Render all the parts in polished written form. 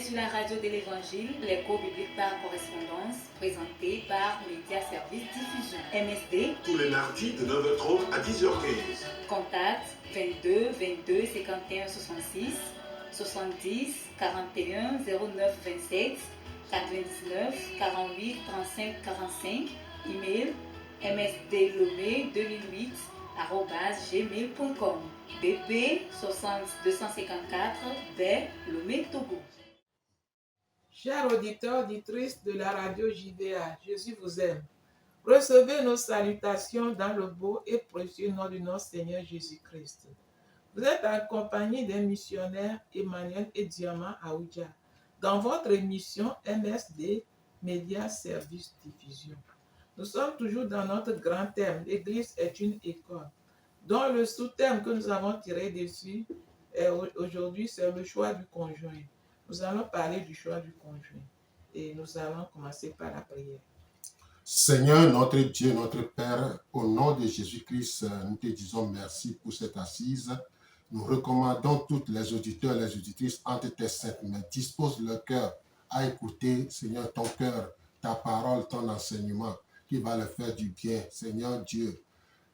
sur la radio de l'Évangile, l'écho biblique par correspondance, présenté par Média Service Diffusion, MSD. Tous les mardis de 9h30 à 10h15. Contact 22 22 51 66 70 41 09 27 99 48 35 45. Email msdlomé2008@gmail.com. BP 60254 B Lomé Togo. Chers auditeurs, auditrices de la radio JVA, Jésus vous aime. Recevez nos salutations dans le beau et précieux nom de notre Seigneur Jésus-Christ. Vous êtes accompagnés des missionnaires Emmanuel et Diamant Aoudja dans votre émission MSD Média Service Diffusion. Nous sommes toujours dans notre grand thème, l'Église est une école, dont le sous-thème que nous avons tiré dessus aujourd'hui, c'est le choix du conjoint. Nous allons parler du choix du conjoint et nous allons commencer par la prière. Seigneur, notre Dieu, notre Père, au nom de Jésus-Christ, nous te disons merci pour cette assise. Nous recommandons toutes les auditeurs et les auditrices entre tes saintes mains. Dispose leur cœur à écouter, Seigneur, ton cœur, ta parole, ton enseignement qui va leur faire du bien. Seigneur Dieu,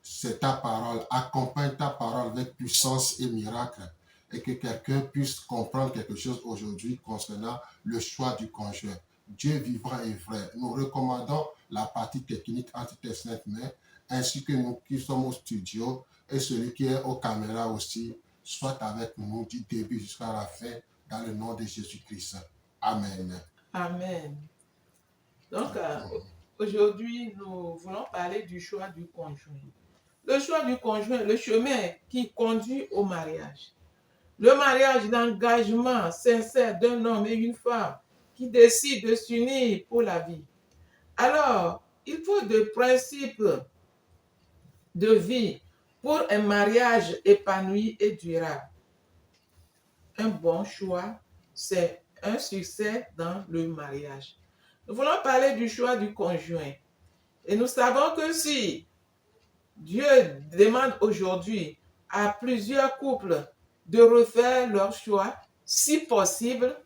c'est ta parole. Accompagne ta parole avec puissance et miracle et que quelqu'un puisse comprendre quelque chose aujourd'hui concernant le choix du conjoint. Dieu vivant et vrai. Nous recommandons la partie technique entre tes saintes mains, ainsi que nous qui sommes au studio et celui qui est aux caméras aussi, soit avec nous du début jusqu'à la fin, dans le nom de Jésus-Christ. Amen. Amen. Donc, aujourd'hui, nous voulons parler du choix du conjoint. Le choix du conjoint, le chemin qui conduit au mariage. Le mariage, l'engagement sincère d'un homme et une femme qui décident de s'unir pour la vie. Alors, il faut des principes de vie pour un mariage épanoui et durable. Un bon choix, c'est un succès dans le mariage. Nous voulons parler du choix du conjoint. Et nous savons que si Dieu demande aujourd'hui à plusieurs couples de refaire leur choix, si possible,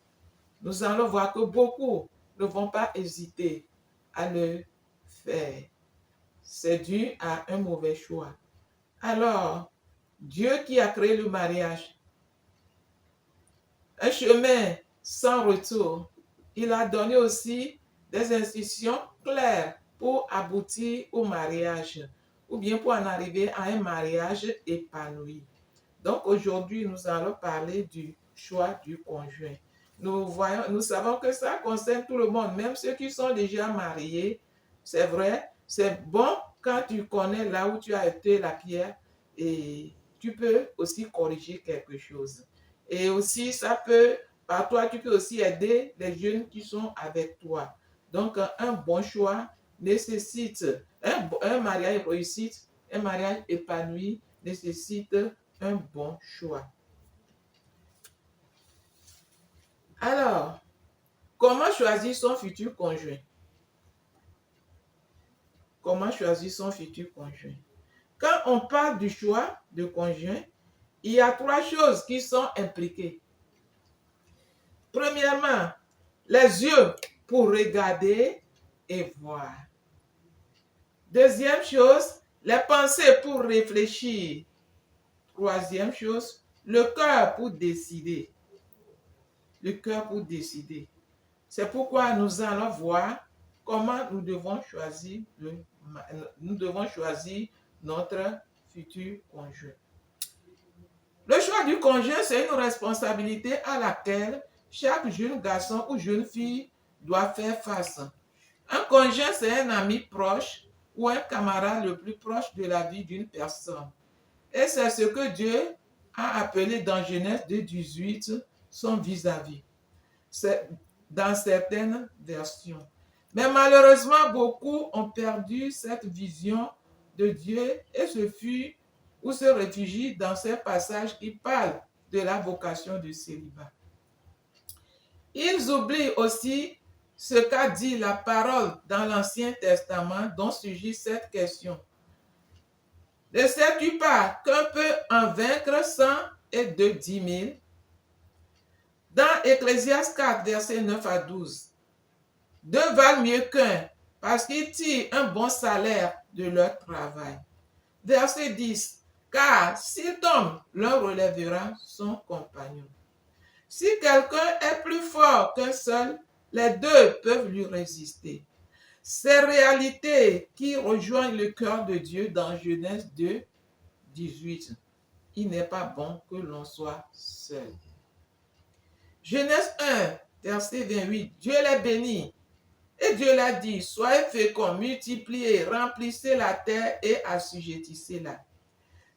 nous allons voir que beaucoup ne vont pas hésiter à le faire. C'est dû à un mauvais choix. Alors, Dieu qui a créé le mariage, un chemin sans retour, il a donné aussi des instructions claires pour aboutir au mariage ou bien pour en arriver à un mariage épanoui. Donc aujourd'hui, nous allons parler du choix du conjoint. Nous savons que ça concerne tout le monde, même ceux qui sont déjà mariés. C'est vrai, c'est bon quand tu connais là où tu as été la pierre et tu peux aussi corriger quelque chose. Et aussi, par toi, tu peux aussi aider les jeunes qui sont avec toi. Donc, un bon choix nécessite, un mariage réussi, un mariage épanoui nécessite un bon choix. Alors, comment choisir son futur conjoint? Comment choisir son futur conjoint? Quand on parle du choix de conjoint, il y a 3 choses qui sont impliquées. Premièrement, les yeux pour regarder et voir. Deuxième chose, les pensées pour réfléchir. Troisième chose, le cœur pour décider. Le cœur pour décider. C'est pourquoi nous allons voir comment nous devons choisir notre futur conjoint. Le choix du conjoint, c'est une responsabilité à laquelle chaque jeune garçon ou jeune fille doit faire face. Un conjoint, c'est un ami proche ou un camarade le plus proche de la vie d'une personne. Et c'est ce que Dieu a appelé dans Genèse 2:18 son vis-à-vis. C'est dans certaines versions. Mais malheureusement, beaucoup ont perdu cette vision de Dieu et se fuient ou se réfugient dans ces passages qui parlent de la vocation du célibat. Ils oublient aussi ce qu'a dit la parole dans l'Ancien Testament dont surgit cette question. Ne sais-tu pas qu'un peut en vaincre 100 et de 10 000? Dans Ecclésiaste 4, versets 9 à 12, deux valent mieux qu'un parce qu'ils tirent un bon salaire de leur travail. Verset 10, car s'il tombe, l'un relèvera son compagnon. Si quelqu'un est plus fort qu'un seul, les deux peuvent lui résister. Ces réalités qui rejoignent le cœur de Dieu dans Genèse 2, 18. Il n'est pas bon que l'on soit seul. Genèse 1, verset 28. Dieu les bénit. Et Dieu l'a dit, soyez féconds, multipliez, remplissez la terre et assujettissez-la.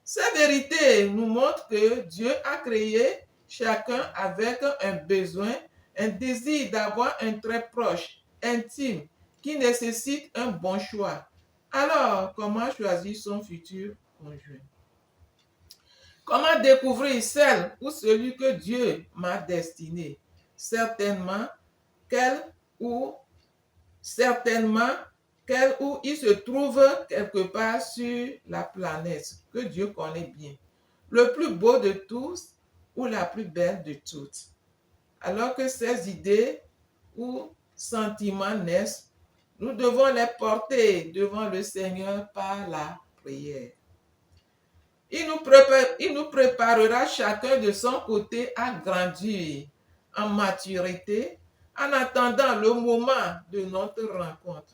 Ces vérités nous montrent que Dieu a créé chacun avec un besoin, un désir d'avoir un trait proche, intime, qui nécessite un bon choix. Alors, comment choisir son futur conjoint? Comment découvrir celle ou celui que Dieu m'a destiné? Certainement qu'elle ou il se trouve quelque part sur la planète que Dieu connaît bien. Le plus beau de tous ou la plus belle de toutes. Alors que ces idées ou sentiments naissent, nous devons les porter devant le Seigneur par la prière. Il nous préparera chacun de son côté à grandir en maturité en attendant le moment de notre rencontre.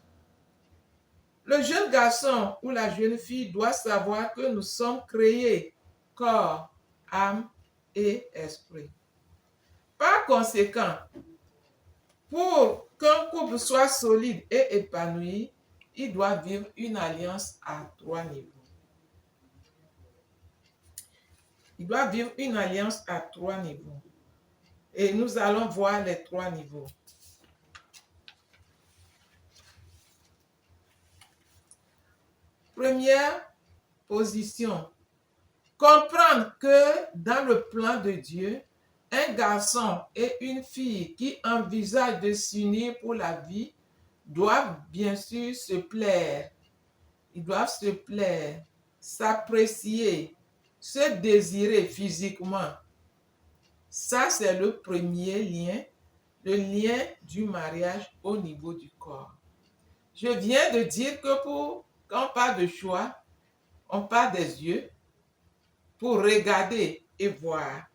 Le jeune garçon ou la jeune fille doit savoir que nous sommes créés corps, âme et esprit. Par conséquent, pour qu'un couple soit solide et épanoui, il doit vivre une alliance à 3 niveaux. Il doit vivre une alliance à 3 niveaux. Et nous allons voir les 3 niveaux. Première position. Comprendre que dans le plan de Dieu, un garçon et une fille qui envisagent de s'unir pour la vie doivent bien sûr se plaire. Ils doivent se plaire, s'apprécier, se désirer physiquement. Ça, c'est le premier lien, le lien du mariage au niveau du corps. Je viens de dire que quand on parle de choix, on parle des yeux pour regarder et voir.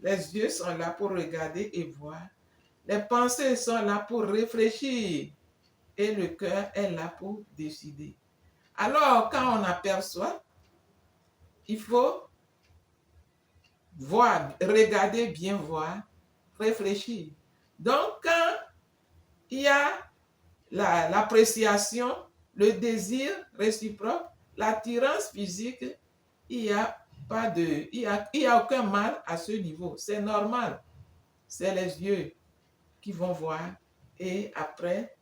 Les yeux sont là pour regarder et voir. Les pensées sont là pour réfléchir et le cœur est là pour décider. Alors, quand on aperçoit, il faut voir, regarder, bien voir, réfléchir. Donc, quand il y a l'appréciation, le désir réciproque, l'attirance physique, il n'y a aucun mal à ce niveau. C'est normal. C'est les yeux qui vont voir et après,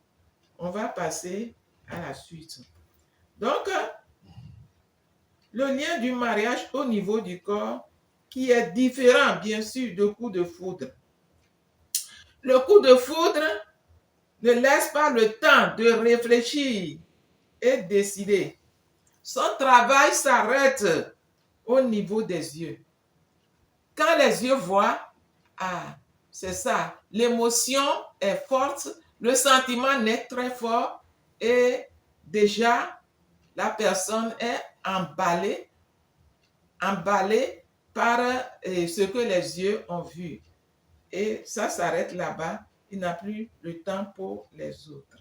on va passer à la suite. Donc, le lien du mariage au niveau du corps qui est différent, bien sûr, du coup de foudre. Le coup de foudre ne laisse pas le temps de réfléchir et décider. Son travail s'arrête au niveau des yeux. Quand les yeux voient, c'est ça, l'émotion est forte, le sentiment naît très fort et déjà la personne est emballée par ce que les yeux ont vu. Et ça s'arrête là-bas, il n'a plus le temps pour les autres.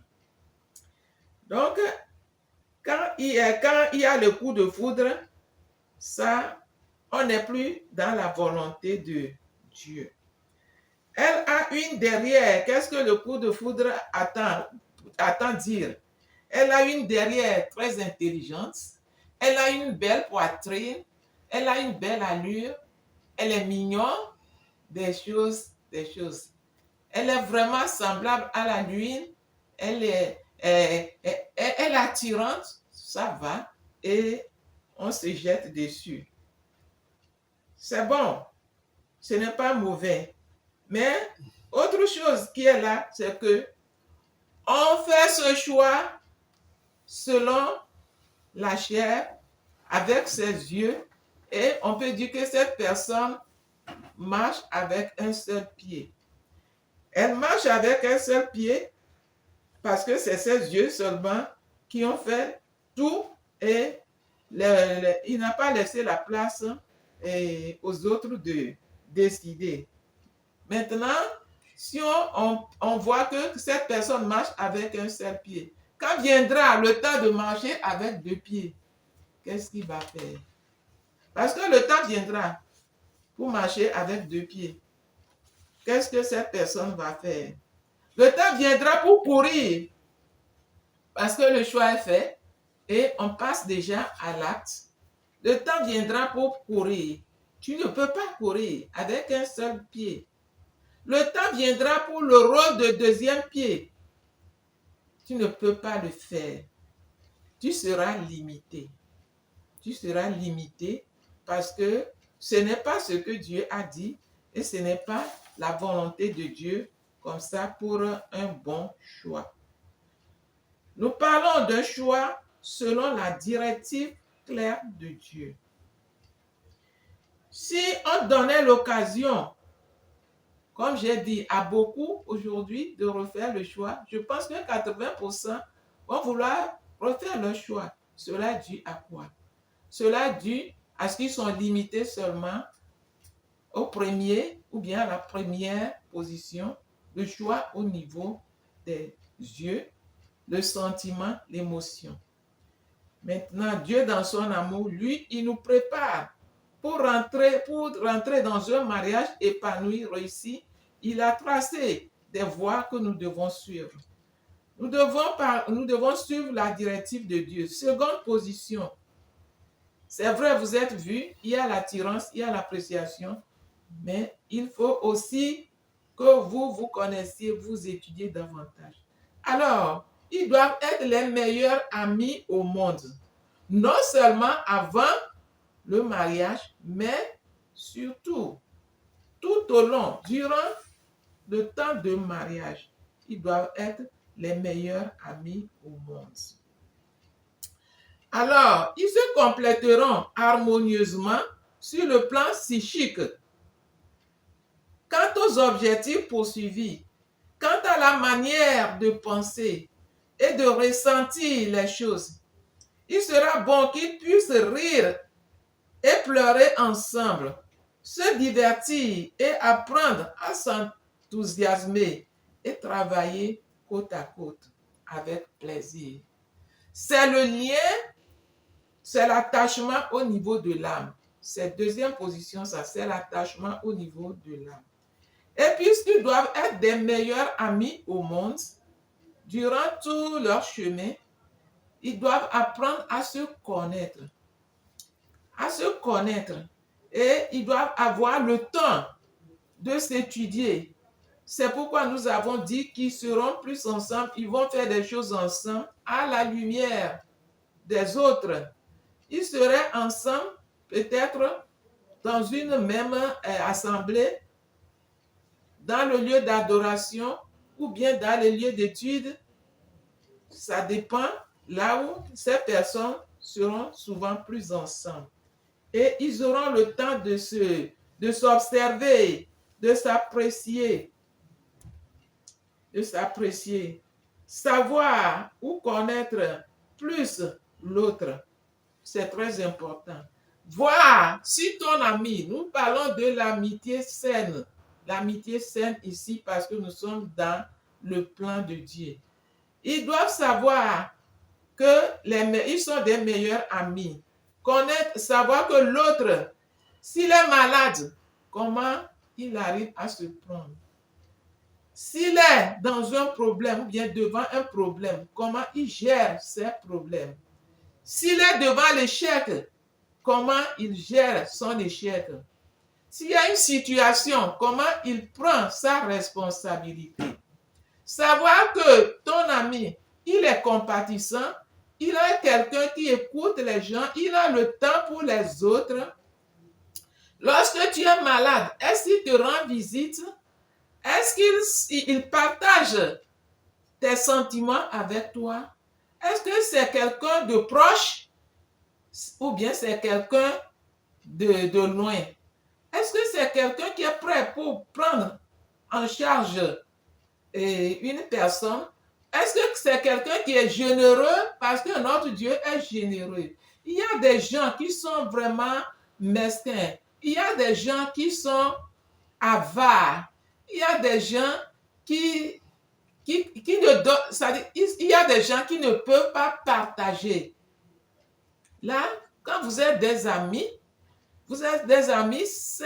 Donc, quand il y a le coup de foudre, ça, on n'est plus dans la volonté de Dieu. Elle a une derrière. Qu'est-ce que le coup de foudre attend dire? Elle a une derrière très intelligente. Elle a une belle poitrine. Elle a une belle allure. Elle est mignonne. Des choses. Elle est vraiment semblable à la lune. Elle est attirante. Ça va. Et on se jette dessus. C'est bon. Ce n'est pas mauvais. Mais autre chose qui est là, c'est que on fait ce choix selon la chair, avec ses yeux, et on peut dire que cette personne marche avec un seul pied. Elle marche avec un seul pied parce que c'est ses yeux seulement qui ont fait tout et il n'a pas laissé la place aux autres de décider. Maintenant, si on voit que cette personne marche avec un seul pied, quand viendra le temps de marcher avec 2 pieds, qu'est-ce qu'il va faire? Parce que le temps viendra pour marcher avec 2 pieds. Qu'est-ce que cette personne va faire? Le temps viendra pour courir. Parce que le choix est fait et on passe déjà à l'acte. Le temps viendra pour courir. Tu ne peux pas courir avec un seul pied. Le temps viendra pour le rôle de deuxième pied. Tu ne peux pas le faire. Tu seras limité. Tu seras limité parce que ce n'est pas ce que Dieu a dit et ce n'est pas la volonté de Dieu comme ça pour un bon choix. Nous parlons d'un choix selon la directive claire de Dieu. Si on donnait l'occasion, comme j'ai dit, à beaucoup aujourd'hui de refaire le choix, je pense que 80% vont vouloir refaire le choix. Cela est dû à quoi? Cela est dû à ce qu'ils sont limités seulement au premier ou bien à la première position, le choix au niveau des yeux, le sentiment, l'émotion. Maintenant, Dieu dans son amour, lui, il nous prépare pour rentrer dans un mariage épanoui, réussi. Il a tracé des voies que nous devons suivre. Nous devons suivre la directive de Dieu. Seconde position. C'est vrai, vous êtes vus, il y a l'attirance, il y a l'appréciation, mais il faut aussi que vous connaissiez, vous étudiez davantage. Alors, ils doivent être les meilleurs amis au monde. Non seulement avant le mariage, mais surtout, tout au long, durant le temps de mariage, ils doivent être les meilleurs amis au monde. Alors, ils se compléteront harmonieusement sur le plan psychique. Quant aux objectifs poursuivis, quant à la manière de penser et de ressentir les choses, il sera bon qu'ils puissent rire et pleurer ensemble, se divertir et apprendre à s'enthousiasmer et travailler côte à côte avec plaisir. C'est le lien, c'est l'attachement au niveau de l'âme. Cette deuxième position, ça, c'est l'attachement au niveau de l'âme. Et puisqu'ils doivent être des meilleurs amis au monde, durant tout leur chemin, ils doivent apprendre à se connaître. À se connaître. Et ils doivent avoir le temps de s'étudier. C'est pourquoi nous avons dit qu'ils seront plus ensemble, ils vont faire des choses ensemble à la lumière des autres. Ils seraient ensemble, peut-être dans une même assemblée, dans le lieu d'adoration ou bien dans les lieux d'études. Ça dépend là où ces personnes seront souvent plus ensemble. Et ils auront le temps de s'observer, de s'apprécier. Savoir ou connaître plus l'autre, c'est très important. Voir si ton ami, nous parlons de l'amitié saine. L'amitié saine ici parce que nous sommes dans le plan de Dieu. Ils doivent savoir qu'ils sont des meilleurs amis. Connaître, savoir que l'autre, s'il est malade, comment il arrive à se prendre. S'il est dans un problème ou bien devant un problème, comment il gère ses problèmes. S'il est devant l'échec, comment il gère son échec. S'il y a une situation, comment il prend sa responsabilité. Savoir que ton ami, il est compatissant, il a quelqu'un qui écoute les gens, il a le temps pour les autres. Lorsque tu es malade, est-ce qu'il te rend visite? Est-ce qu'il partage tes sentiments avec toi? Est-ce que c'est quelqu'un de proche ou bien c'est quelqu'un de loin? Est-ce que c'est quelqu'un qui est prêt pour prendre en charge une personne? Est-ce que c'est quelqu'un qui est généreux? Parce que notre Dieu est généreux. Il y a des gens qui sont vraiment mesquins. Il y a des gens qui sont avares. Il y a des gens qui ne donnent, c'est-à-dire, il y a des gens qui ne peuvent pas partager. Là, quand vous êtes des amis sains,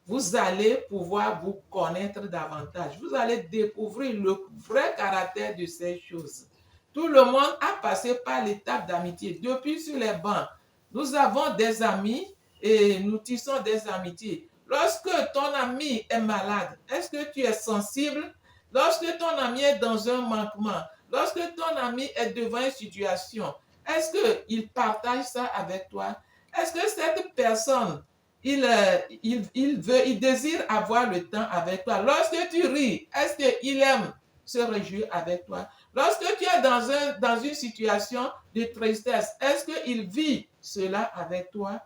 vous allez pouvoir vous connaître davantage. Vous allez découvrir le vrai caractère de ces choses. Tout le monde a passé par l'étape d'amitié. Depuis sur les bancs, nous avons des amis et nous tissons des amitiés. Lorsque ton ami est malade, est-ce que tu es sensible? Lorsque ton ami est dans un manquement, lorsque ton ami est devant une situation, est-ce qu'il partage ça avec toi? Est-ce que cette personne, il désire avoir le temps avec toi? Lorsque tu ris, est-ce qu'il aime se réjouir avec toi? Lorsque tu es dans une situation de tristesse, est-ce qu'il vit cela avec toi?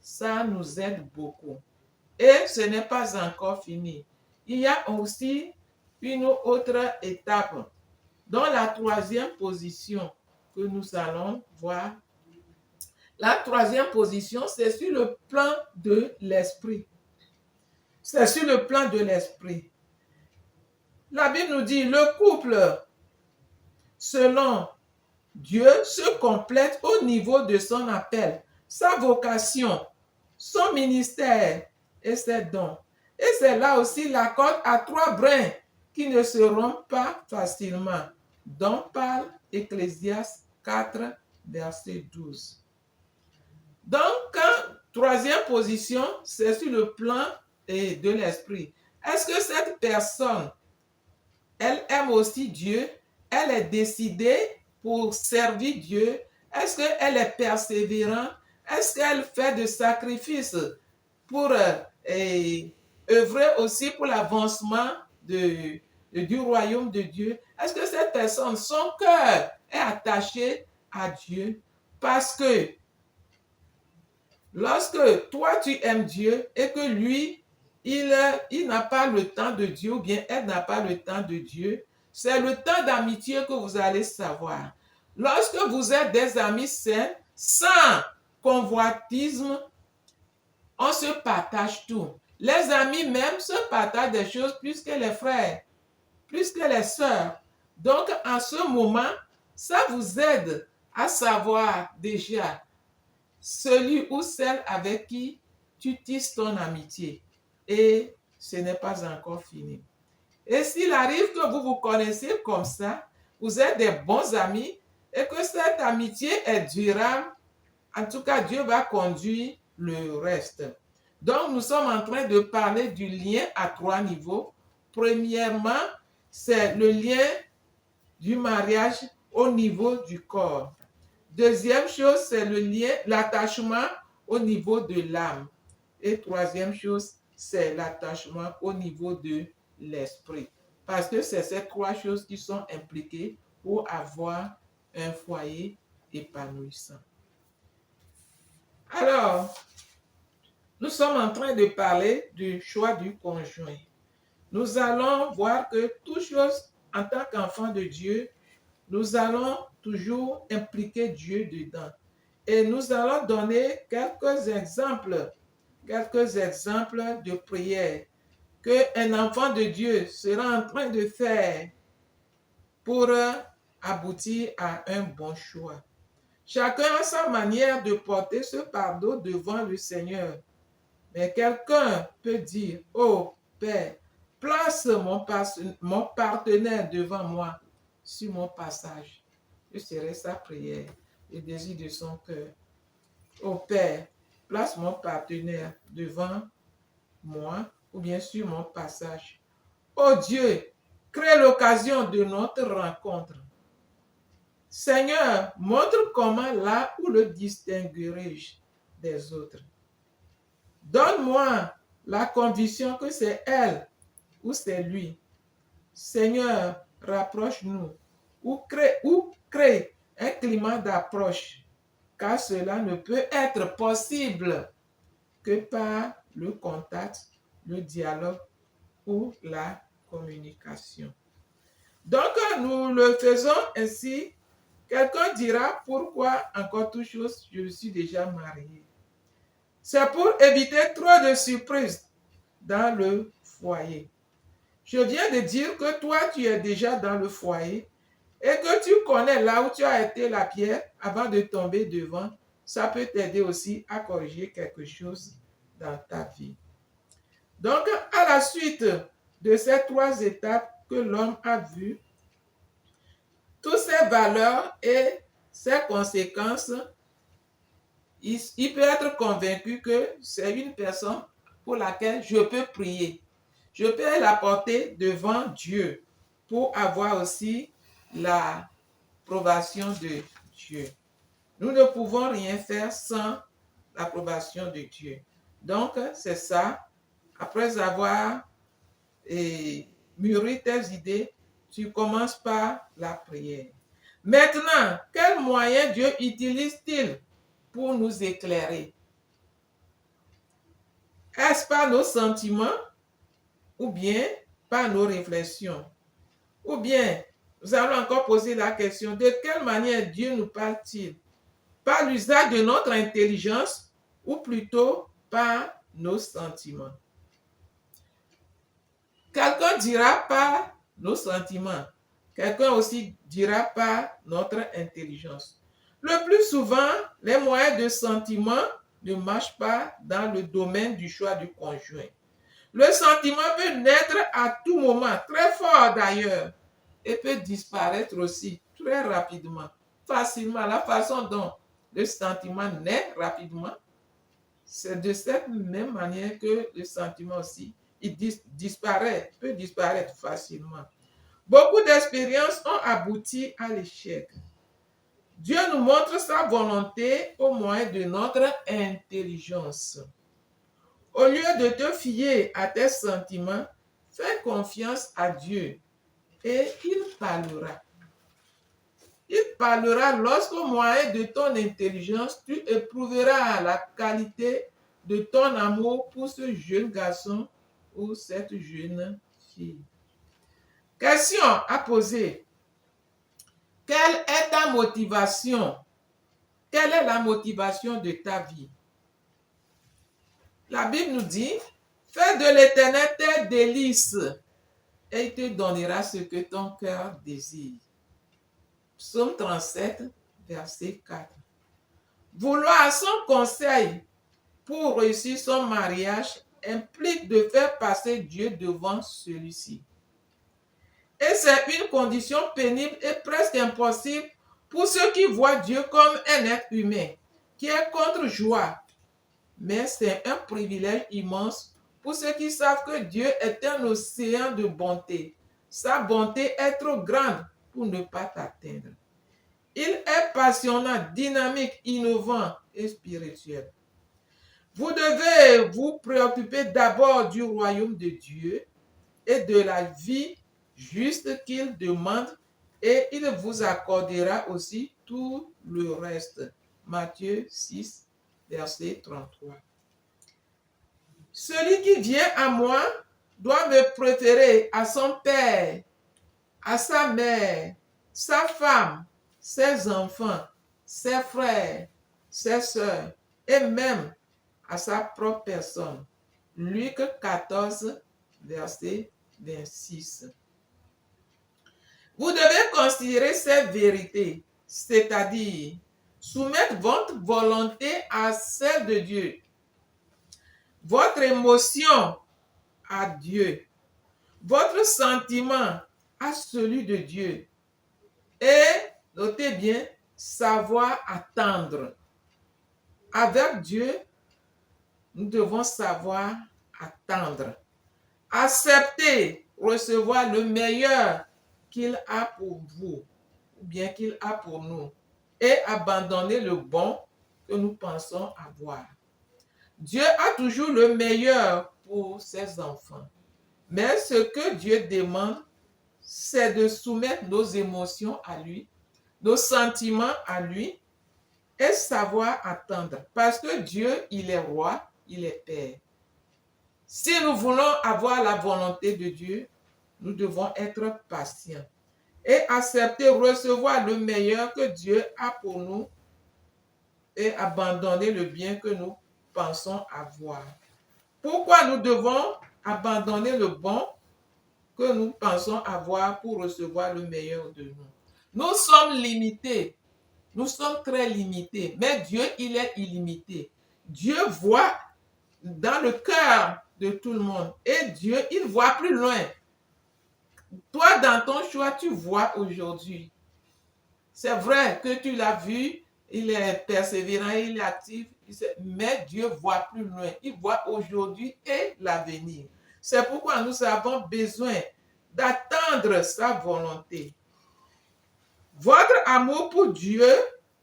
Ça nous aide beaucoup. Et ce n'est pas encore fini. Il y a aussi une autre étape. Dans la troisième position que nous allons voir, la troisième position, c'est sur le plan de l'esprit. C'est sur le plan de l'esprit. La Bible nous dit, le couple, selon Dieu, se complète au niveau de son appel, sa vocation, son ministère et ses dons. Et c'est là aussi la corde à trois brins qui ne se rompent pas facilement, dont parle Ecclésiaste 4, verset 12. Donc, troisième position, c'est sur le plan de l'esprit. Est-ce que cette personne, elle aime aussi Dieu? Elle est décidée pour servir Dieu? Est-ce qu'elle est persévérante? Est-ce qu'elle fait des sacrifices pour œuvrer aussi pour l'avancement du royaume de Dieu? Est-ce que cette personne, son cœur est attaché à Dieu? Parce que lorsque toi tu aimes Dieu et que lui, il n'a pas le temps de Dieu ou bien elle n'a pas le temps de Dieu, c'est le temps d'amitié que vous allez savoir. Lorsque vous êtes des amis sains, sans convoitisme, on se partage tout. Les amis même se partagent des choses plus que les frères, plus que les sœurs. Donc, en ce moment, ça vous aide à savoir déjà celui ou celle avec qui tu tisses ton amitié. Et ce n'est pas encore fini. Et s'il arrive que vous vous connaissez comme ça, vous êtes des bons amis et que cette amitié est durable, en tout cas, Dieu va conduire le reste. Donc, nous sommes en train de parler du lien à trois niveaux. Premièrement, c'est le lien du mariage au niveau du corps. Deuxième chose, c'est le lien, l'attachement au niveau de l'âme. Et troisième chose, c'est l'attachement au niveau de l'esprit. Parce que c'est ces trois choses qui sont impliquées pour avoir un foyer épanouissant. Alors, nous sommes en train de parler du choix du conjoint. Nous allons voir que toute chose, en tant qu'enfant de Dieu, nous allons toujours impliquer Dieu dedans. Et nous allons donner quelques exemples de prières qu'un enfant de Dieu sera en train de faire pour aboutir à un bon choix. Chacun a sa manière de porter ce fardeau devant le Seigneur. Mais quelqu'un peut dire, oh Père, place mon partenaire devant moi sur mon passage. Ce serait sa prière, le désir de son cœur. Oh Père, place mon partenaire devant moi ou bien sur mon passage. Oh Dieu, crée l'occasion de notre rencontre. Seigneur, montre comment là où le distinguerai-je des autres. Donne-moi la conviction que c'est elle ou c'est lui. Seigneur, rapproche-nous ou crée un climat d'approche, car cela ne peut être possible que par le contact, le dialogue ou la communication. Donc, nous le faisons ainsi. Quelqu'un dira, pourquoi encore toute chose, je suis déjà marié. C'est pour éviter trop de surprises dans le foyer. Je viens de dire que toi, tu es déjà dans le foyer et que tu connais là où tu as été la pierre avant de tomber devant. Ça peut t'aider aussi à corriger quelque chose dans ta vie. Donc, à la suite de ces 3 étapes que l'homme a vues, toutes ces valeurs et ces conséquences, il peut être convaincu que c'est une personne pour laquelle je peux prier. Je peux la porter devant Dieu pour avoir aussi l'approbation de Dieu. Nous ne pouvons rien faire sans l'approbation de Dieu. Donc, c'est ça. Après avoir mûri tes idées, tu commences par la prière. Maintenant, quels moyens Dieu utilise-t-il pour nous éclairer? Est-ce par nos sentiments ou bien par nos réflexions? Ou bien, nous allons encore poser la question, de quelle manière Dieu nous parle-t-il? Par l'usage de notre intelligence ou plutôt par nos sentiments? Quelqu'un dira par nos sentiments. Quelqu'un aussi dira par notre intelligence. Le plus souvent, les moyens de sentiment ne marchent pas dans le domaine du choix du conjoint. Le sentiment peut naître à tout moment, très fort d'ailleurs, et peut disparaître aussi très rapidement, facilement. La façon dont le sentiment naît rapidement, c'est de cette même manière que le sentiment aussi, il peut disparaître facilement. Beaucoup d'expériences ont abouti à l'échec. Dieu nous montre sa volonté au moyen de notre intelligence. Au lieu de te fier à tes sentiments, fais confiance à Dieu et il parlera. Il parlera lorsqu'au moyen de ton intelligence, tu éprouveras la qualité de ton amour pour ce jeune garçon ou cette jeune fille. Question à poser. Quelle est ta motivation? Quelle est la motivation de ta vie? La Bible nous dit, fais de l'Éternel tes délices et il te donnera ce que ton cœur désire. Psaume 37, verset 4. Vouloir son conseil pour réussir son mariage implique de faire passer Dieu devant celui-ci. Et c'est une condition pénible et presque impossible pour ceux qui voient Dieu comme un être humain, qui est contre joie. Mais c'est un privilège immense pour ceux qui savent que Dieu est un océan de bonté. Sa bonté est trop grande pour ne pas t'atteindre. Il est passionnant, dynamique, innovant et spirituel. Vous devez vous préoccuper d'abord du royaume de Dieu et de la vie juste qu'il demande et il vous accordera aussi tout le reste. Matthieu 6, verset 33. Celui qui vient à moi doit me préférer à son père, à sa mère, sa femme, ses enfants, ses frères, ses sœurs et même à sa propre personne. Luc 14, verset 26. Vous devez considérer ces vérités, c'est-à-dire soumettre votre volonté à celle de Dieu, votre émotion à Dieu, votre sentiment à celui de Dieu et, notez bien, savoir attendre. Avec Dieu, nous devons savoir attendre, accepter, recevoir le meilleur qu'il a pour vous, ou bien qu'il a pour nous, et abandonner le bon que nous pensons avoir. Dieu a toujours le meilleur pour ses enfants. Mais ce que Dieu demande, c'est de soumettre nos émotions à lui, nos sentiments à lui, et savoir attendre. Parce que Dieu, il est roi, il est père. Si nous voulons avoir la volonté de Dieu, nous devons être patients et accepter, recevoir le meilleur que Dieu a pour nous et abandonner le bien que nous pensons avoir. Pourquoi nous devons abandonner le bon que nous pensons avoir pour recevoir le meilleur de nous? Nous sommes limités. Nous sommes très limités. Mais Dieu, il est illimité. Dieu voit dans le cœur de tout le monde. Et Dieu, il voit plus loin. Toi, dans ton choix, tu vois aujourd'hui. C'est vrai que tu l'as vu, il est persévérant, il est actif, mais Dieu voit plus loin. Il voit aujourd'hui et l'avenir. C'est pourquoi nous avons besoin d'attendre sa volonté. Votre amour pour Dieu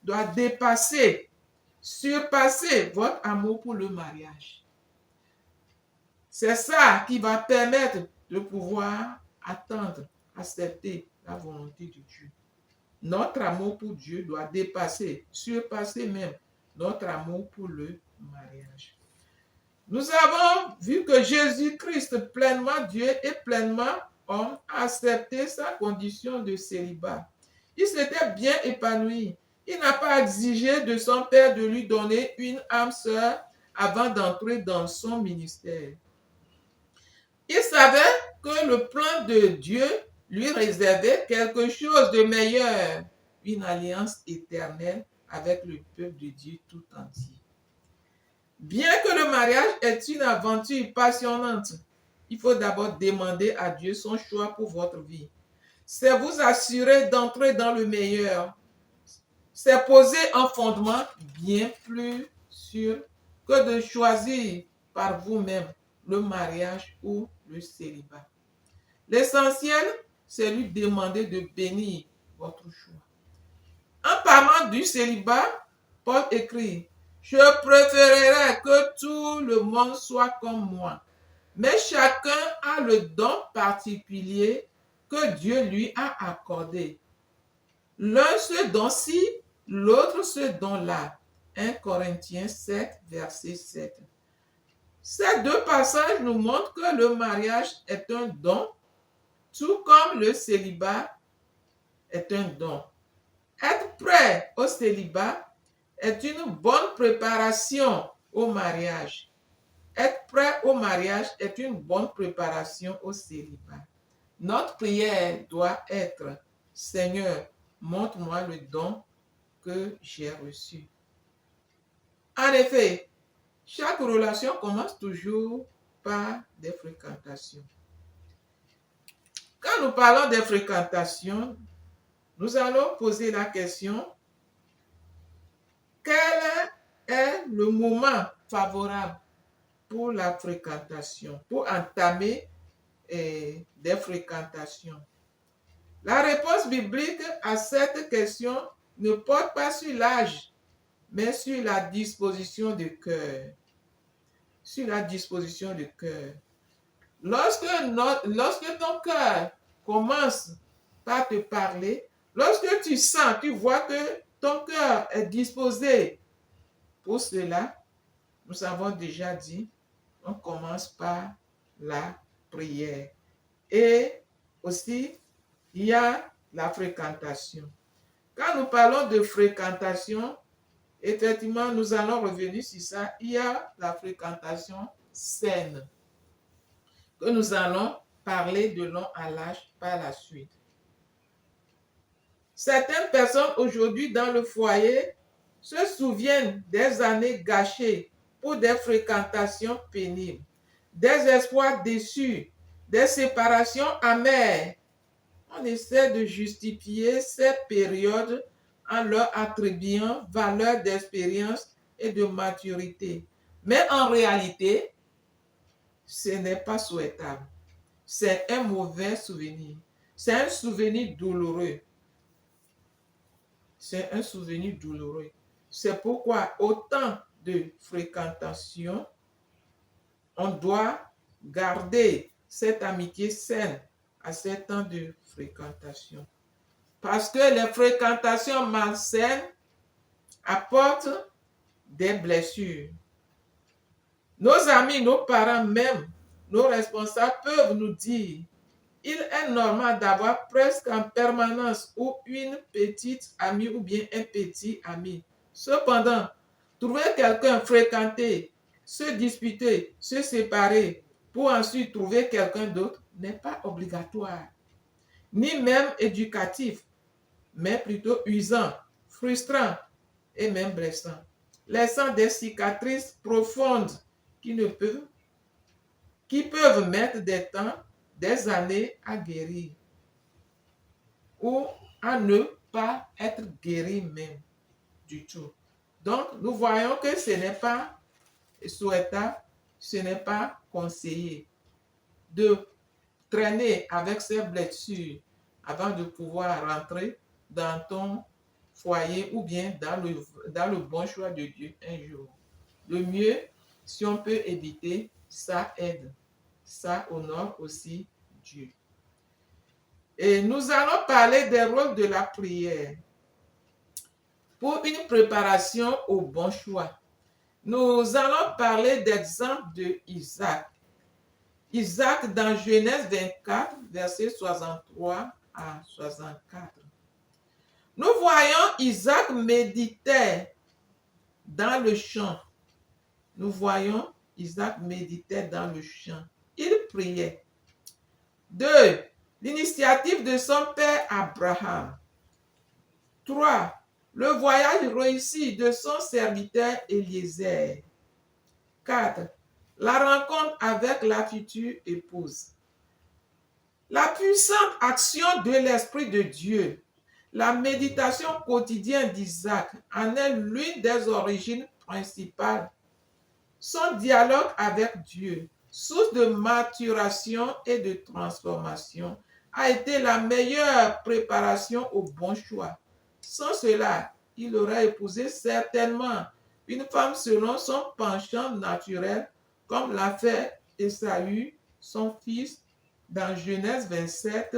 doit dépasser, surpasser votre amour pour le mariage. C'est ça qui va permettre de pouvoir attendre, accepter la volonté de Dieu. Notre amour pour Dieu doit dépasser, surpasser même notre amour pour le mariage. Nous avons vu que Jésus-Christ, pleinement Dieu et pleinement homme, a accepté sa condition de célibat. Il s'était bien épanoui. Il n'a pas exigé de son Père de lui donner une âme sœur avant d'entrer dans son ministère. Il savait que le plan de Dieu lui réservait quelque chose de meilleur, une alliance éternelle avec le peuple de Dieu tout entier. Bien que le mariage est une aventure passionnante, il faut d'abord demander à Dieu son choix pour votre vie. C'est vous assurer d'entrer dans le meilleur. C'est poser un fondement bien plus sûr que de choisir par vous-même le mariage ou le célibat. L'essentiel, c'est lui demander de bénir votre choix. En parlant du célibat, Paul écrit: je préférerais que tout le monde soit comme moi, mais chacun a le don particulier que Dieu lui a accordé. L'un ce don-ci, l'autre ce don-là. 1 Corinthiens 7, verset 7. Ces deux passages nous montrent que le mariage est un don, tout comme le célibat est un don. Être prêt au célibat est une bonne préparation au mariage. Être prêt au mariage est une bonne préparation au célibat. Notre prière doit être: Seigneur, montre-moi le don que j'ai reçu. En effet, chaque relation commence toujours par des fréquentations. Quand nous parlons des fréquentations, nous allons poser la question: quel est le moment favorable pour la fréquentation, pour entamer des fréquentations? La réponse biblique à cette question ne porte pas sur l'âge, mais sur la disposition de cœur. Sur la disposition de cœur. Lorsque ton cœur commence par te parler, lorsque tu sens, tu vois que ton cœur est disposé pour cela, nous avons déjà dit, on commence par la prière. Et aussi, il y a la fréquentation. Quand nous parlons de fréquentation, effectivement, nous allons revenir sur ça. Il y a la fréquentation saine, que nous allons parler de long à large par la suite. Certaines personnes aujourd'hui dans le foyer se souviennent des années gâchées pour des fréquentations pénibles, des espoirs déçus, des séparations amères. On essaie de justifier ces périodes en leur attribuant valeur d'expérience et de maturité. Mais en réalité, ce n'est pas souhaitable. C'est un mauvais souvenir. C'est un souvenir douloureux. C'est un souvenir douloureux. C'est pourquoi autant de fréquentation, on doit garder cette amitié saine à ces temps de fréquentation. Parce que les fréquentations malsaines apportent des blessures. Nos amis, nos parents même nos responsables peuvent nous dire, il est normal d'avoir presque en permanence ou une petite amie ou bien un petit ami. Cependant, trouver quelqu'un, fréquenter, se disputer, se séparer, pour ensuite trouver quelqu'un d'autre n'est pas obligatoire, ni même éducatif, mais plutôt usant, frustrant et même blessant, laissant des cicatrices profondes qui peuvent mettre des temps, des années à guérir ou à ne pas être guéri même du tout. Donc, nous voyons que ce n'est pas souhaitable, ce n'est pas conseillé de traîner avec ces blessures avant de pouvoir rentrer dans ton foyer ou bien dans le bon choix de Dieu un jour. Le mieux, si on peut éviter, ça aide. Ça honore aussi Dieu. Et nous allons parler des rôles de la prière pour une préparation au bon choix. Nous allons parler d'exemple de Isaac. Isaac dans Genèse 24, versets 63 à 64. Nous voyons Isaac méditait dans le champ. Nous voyons Isaac méditait dans le champ. Il priait. 2. L'initiative de son père Abraham. 3. Le voyage réussi de son serviteur Eliezer. 4. La rencontre avec la future épouse. La puissante action de l'Esprit de Dieu. La méditation quotidienne d'Isaac en est l'une des origines principales. Son dialogue avec Dieu, source de maturation et de transformation, a été la meilleure préparation au bon choix. Sans cela, il aurait épousé certainement une femme selon son penchant naturel, comme l'a fait Ésaü, son fils, dans Genèse 27,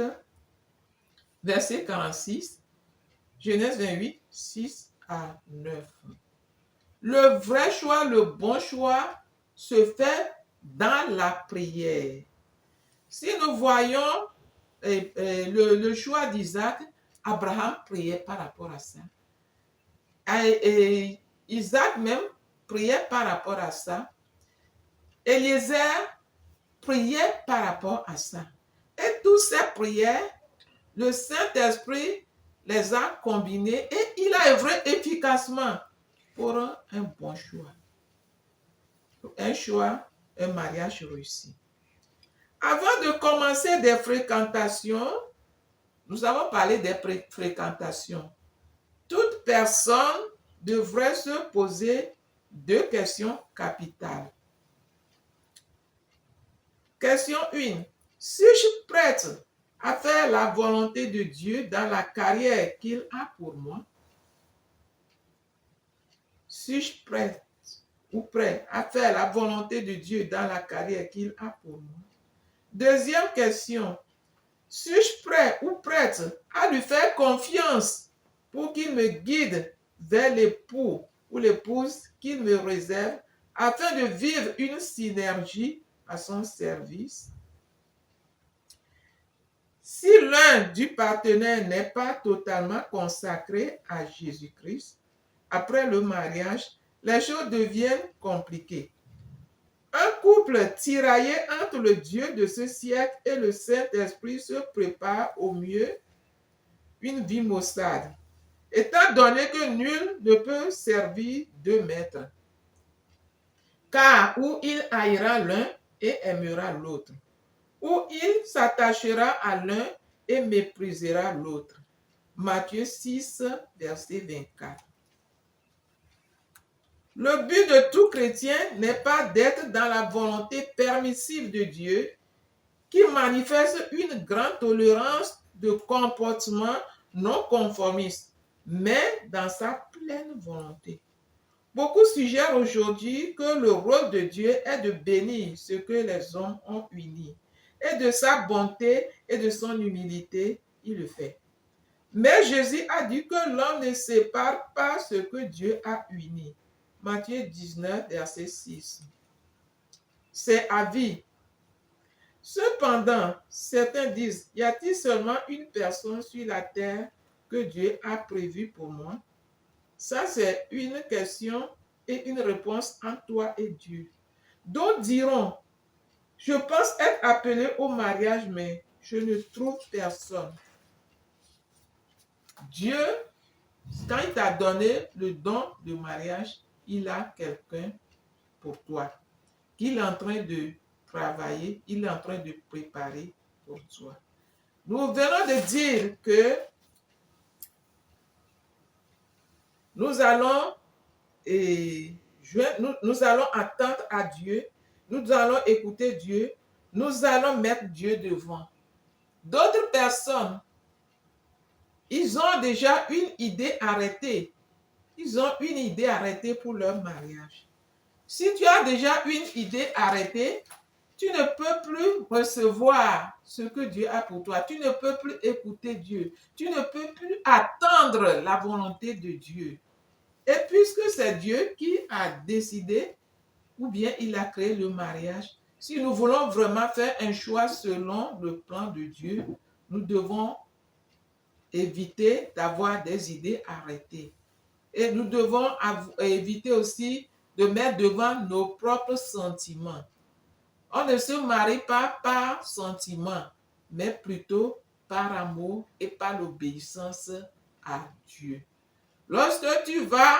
verset 46, Genèse 28, 6 à 9. Le vrai choix, le bon choix, se fait dans la prière. Si nous voyons le choix d'Isaac, Abraham priait par rapport à ça. Et Isaac même priait par rapport à ça. Eliezer priait par rapport à ça. Et toutes ces prières, le Saint-Esprit les a combinées et il a œuvré efficacement pour un bon choix. Un choix, un mariage réussi. Avant de commencer des fréquentations, nous avons parlé des fréquentations. Toute personne devrait se poser 2 questions capitales. Question 1. Suis-je prête à faire la volonté de Dieu dans la carrière qu'il a pour moi? Suis-je prête ou prêt à faire la volonté de Dieu dans la carrière qu'il a pour moi? Deuxième question. Suis-je prêt ou prête à lui faire confiance pour qu'il me guide vers l'époux ou l'épouse qu'il me réserve afin de vivre une synergie à son service? Si l'un du partenaire n'est pas totalement consacré à Jésus-Christ, après le mariage, les choses deviennent compliquées. Un couple tiraillé entre le Dieu de ce siècle et le Saint-Esprit se prépare au mieux une vie maussade, étant donné que nul ne peut servir 2 maîtres. Car ou il haïra l'un et aimera l'autre, ou il s'attachera à l'un et méprisera l'autre. Matthieu 6, verset 24. Le but de tout chrétien n'est pas d'être dans la volonté permissive de Dieu qui manifeste une grande tolérance de comportement non conformiste, mais dans sa pleine volonté. Beaucoup suggèrent aujourd'hui que le rôle de Dieu est de bénir ce que les hommes ont uni. Et de sa bonté et de son humilité, il le fait. Mais Jésus a dit que l'homme ne sépare pas ce que Dieu a uni. Matthieu 19, verset 6. C'est à vie. Cependant, certains disent, y a-t-il seulement une personne sur la terre que Dieu a prévue pour moi? Ça, c'est une question et une réponse entre toi et Dieu. D'autres diront, je pense être appelé au mariage, mais je ne trouve personne. Dieu, quand il t'a donné le don de mariage, il a quelqu'un pour toi, qu'il est en train de travailler, il est en train de préparer pour toi. Nous venons de dire que nous allons attendre à Dieu, nous allons écouter Dieu, nous allons mettre Dieu devant. D'autres personnes, ils ont déjà une idée arrêtée. Ils ont une idée arrêtée pour leur mariage. Si tu as déjà une idée arrêtée, tu ne peux plus recevoir ce que Dieu a pour toi. Tu ne peux plus écouter Dieu. Tu ne peux plus attendre la volonté de Dieu. Et puisque c'est Dieu qui a décidé, ou bien il a créé le mariage, si nous voulons vraiment faire un choix selon le plan de Dieu, nous devons éviter d'avoir des idées arrêtées. Et nous devons éviter aussi de mettre devant nos propres sentiments. On ne se marie pas par sentiment, mais plutôt par amour et par l'obéissance à Dieu. Lorsque tu vas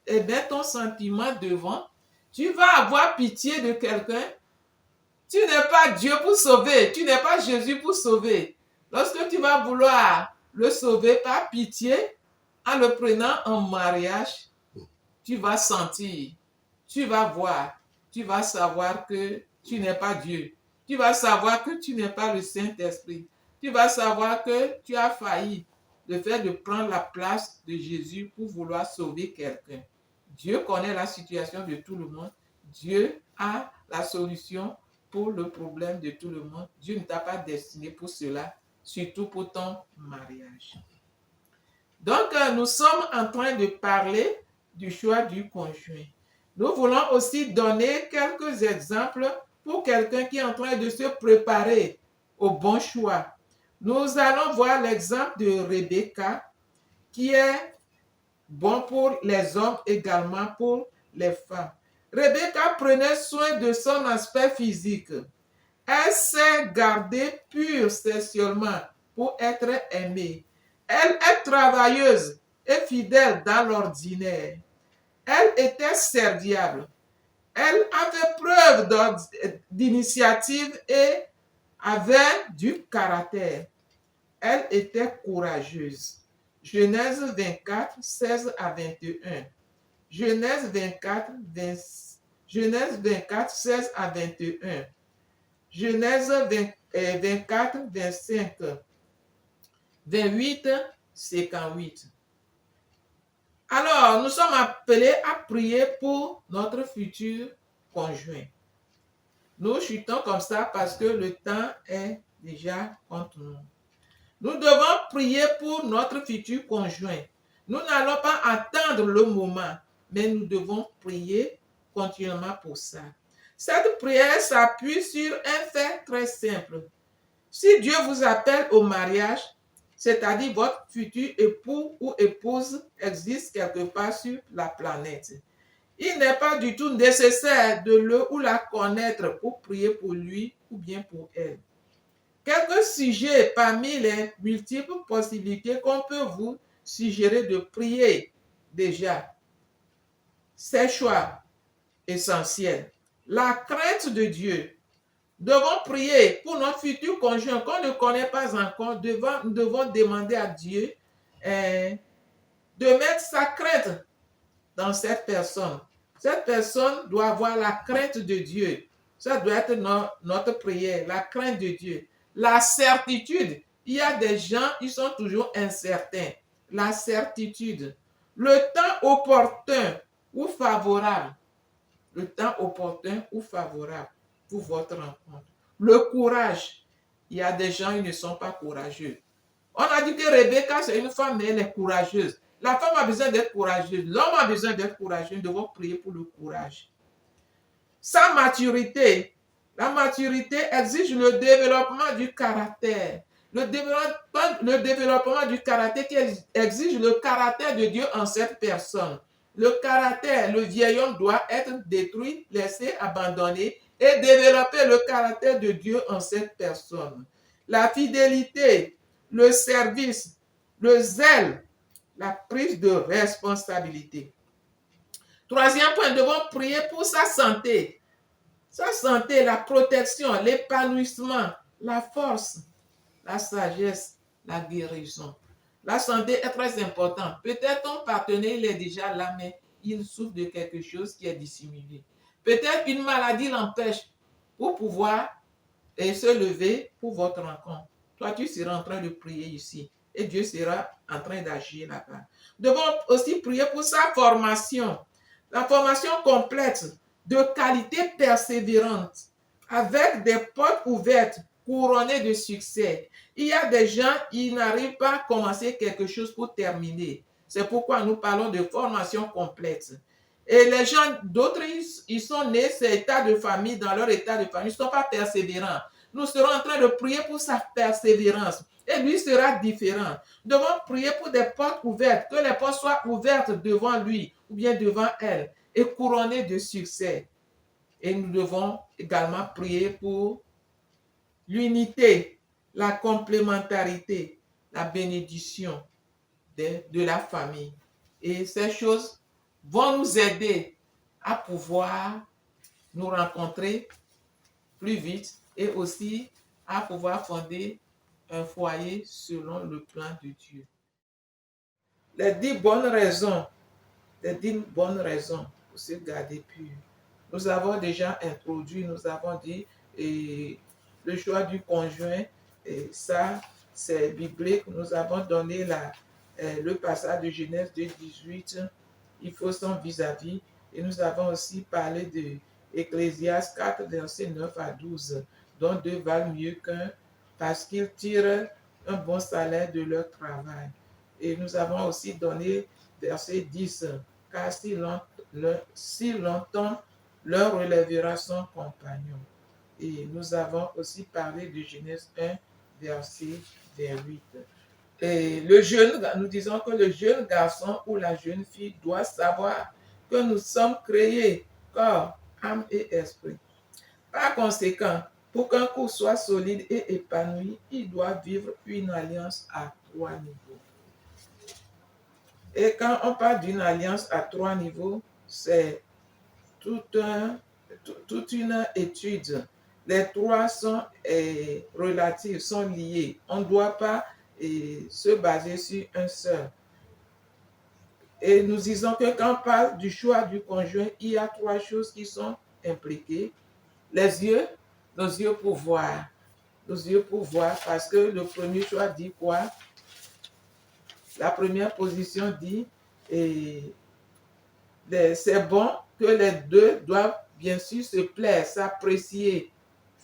mettre ton sentiment devant, tu vas avoir pitié de quelqu'un. Tu n'es pas Dieu pour sauver, tu n'es pas Jésus pour sauver. Lorsque tu vas vouloir le sauver par pitié, en le prenant en mariage, tu vas sentir, tu vas voir, tu vas savoir que tu n'es pas Dieu. Tu vas savoir que tu n'es pas le Saint-Esprit. Tu vas savoir que tu as failli le fait de prendre la place de Jésus pour vouloir sauver quelqu'un. Dieu connaît la situation de tout le monde. Dieu a la solution pour le problème de tout le monde. Dieu ne t'a pas destiné pour cela, surtout pour ton mariage. Donc, nous sommes en train de parler du choix du conjoint. Nous voulons aussi donner quelques exemples pour quelqu'un qui est en train de se préparer au bon choix. Nous allons voir l'exemple de Rebecca, qui est bon pour les hommes, également pour les femmes. Rebecca prenait soin de son aspect physique. Elle s'est gardée pure sexuellement pour être aimée. Elle est travailleuse et fidèle dans l'ordinaire. Elle était serviable. Elle avait preuve d'initiative et avait du caractère. Elle était courageuse. Genèse 24, 16 à 21. Genèse 24, 16 à 21. Genèse 24, 25. 28, 58. Alors, nous sommes appelés à prier pour notre futur conjoint. Nous chutons comme ça parce que le temps est déjà contre nous. Nous devons prier pour notre futur conjoint. Nous n'allons pas attendre le moment, mais nous devons prier continuellement pour ça. Cette prière s'appuie sur un fait très simple. Si Dieu vous appelle au mariage, c'est-à-dire votre futur époux ou épouse existe quelque part sur la planète, il n'est pas du tout nécessaire de le ou la connaître pour prier pour lui ou bien pour elle. Quelques sujets parmi les multiples possibilités qu'on peut vous suggérer de prier déjà. Ces choix essentiels. La crainte de Dieu. Nous devons prier pour notre futur conjoint qu'on ne connaît pas encore. Nous devons demander à Dieu de mettre sa crainte dans cette personne. Cette personne doit avoir la crainte de Dieu. Ça doit être notre prière, la crainte de Dieu. La certitude. Il y a des gens, ils sont toujours incertains. La certitude. Le temps opportun ou favorable. Le temps opportun ou favorable pour votre rencontre. Le courage. Il y a des gens, ils ne sont pas courageux. On a dit que Rebecca, c'est une femme, mais elle est courageuse. La femme a besoin d'être courageuse. L'homme a besoin d'être courageux. Nous devons prier pour le courage. Sa maturité. La maturité exige le développement du caractère. Le développement du caractère qui exige le caractère de Dieu en cette personne. Le caractère, le vieil homme doit être détruit, laissé, abandonné et développer le caractère de Dieu en cette personne. La fidélité, le service, le zèle, la prise de responsabilité. Troisième point, nous devons prier pour sa santé. Sa santé, la protection, l'épanouissement, la force, la sagesse, la guérison. La santé est très importante. Peut-être ton partenaire, il est déjà là, mais il souffre de quelque chose qui est dissimulé. Peut-être une maladie l'empêche pour pouvoir se lever pour votre rencontre. Toi, tu seras en train de prier ici et Dieu sera en train d'agir là-bas. Nous devons aussi prier pour sa formation. La formation complète, de qualité persévérante, avec des portes ouvertes, couronnées de succès. Il y a des gens, ils n'arrivent pas à commencer quelque chose pour terminer. C'est pourquoi nous parlons de formation complète. Et les gens, d'autres, ils sont nés, ces états de famille, dans leur état de famille, ils ne sont pas persévérants. Nous serons en train de prier pour sa persévérance. Et lui sera différent. Nous devons prier pour des portes ouvertes, que les portes soient ouvertes devant lui ou bien devant elle et couronnées de succès. Et nous devons également prier pour l'unité, la complémentarité, la bénédiction de la famille. Et ces choses vont nous aider à pouvoir nous rencontrer plus vite et aussi à pouvoir fonder un foyer selon le plan de Dieu. Les 10 bonnes raisons pour se garder pur. Nous avons déjà introduit, nous avons dit le choix du conjoint, et ça c'est biblique. Nous avons donné le passage de Genèse 2:18, il faut son vis-à-vis. Et nous avons aussi parlé de Ecclésiaste 4, versets 9 à 12, dont 2 valent mieux qu'un parce qu'ils tirent un bon salaire de leur travail. Et nous avons aussi donné verset 10, car si longtemps leur relèvera son compagnon. Et nous avons aussi parlé de Genèse 1, verset 28. Et nous disons que le jeune garçon ou la jeune fille doit savoir que nous sommes créés corps, âme et esprit. Par conséquent, pour qu'un couple soit solide et épanoui, il doit vivre une alliance à 3 niveaux. Et quand on parle d'une alliance à 3 niveaux, c'est toute une étude. Les 3 sont relatifs, sont liés. On ne doit pas se baser sur un seul. Et nous disons que quand on parle du choix du conjoint, il y a 3 choses qui sont impliquées. Les yeux, nos yeux pour voir. Nos yeux pour voir, parce que le premier choix dit quoi? La première position dit, c'est bon que les deux doivent bien sûr se plaire, s'apprécier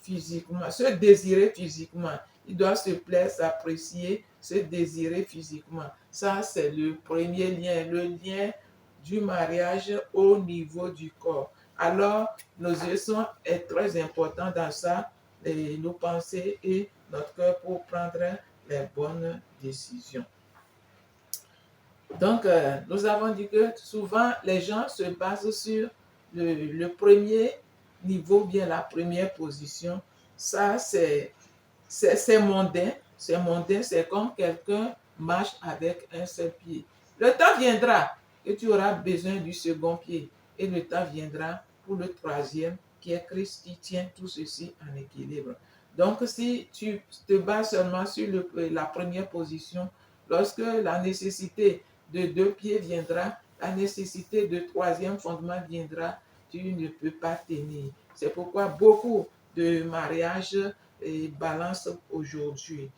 physiquement, se désirer physiquement. Ils doivent se plaire, s'apprécier, se désirer physiquement. Ça, c'est le premier lien, le lien du mariage au niveau du corps. Alors, nos yeux sont très importants dans ça, nos pensées et notre cœur pour prendre les bonnes décisions. Donc, nous avons dit que souvent, les gens se basent sur le premier niveau, bien la première position. Ça, c'est mondain. C'est mondain, c'est comme quelqu'un marche avec un seul pied. Le temps viendra que tu auras besoin du second pied. Et le temps viendra pour le troisième, qui est Christ, qui tient tout ceci en équilibre. Donc, si tu te bases seulement sur la première position, lorsque la nécessité de 2 pieds viendra, la nécessité de 3e fondement viendra, tu ne peux pas tenir. C'est pourquoi beaucoup de mariages balancent aujourd'hui.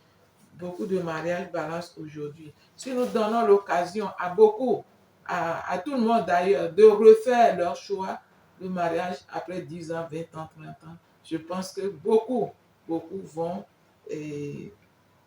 Beaucoup de mariages balancent aujourd'hui. Si nous donnons l'occasion à beaucoup, à tout le monde d'ailleurs, de refaire leur choix de mariage après 10 ans, 20 ans, 30 ans, je pense que beaucoup vont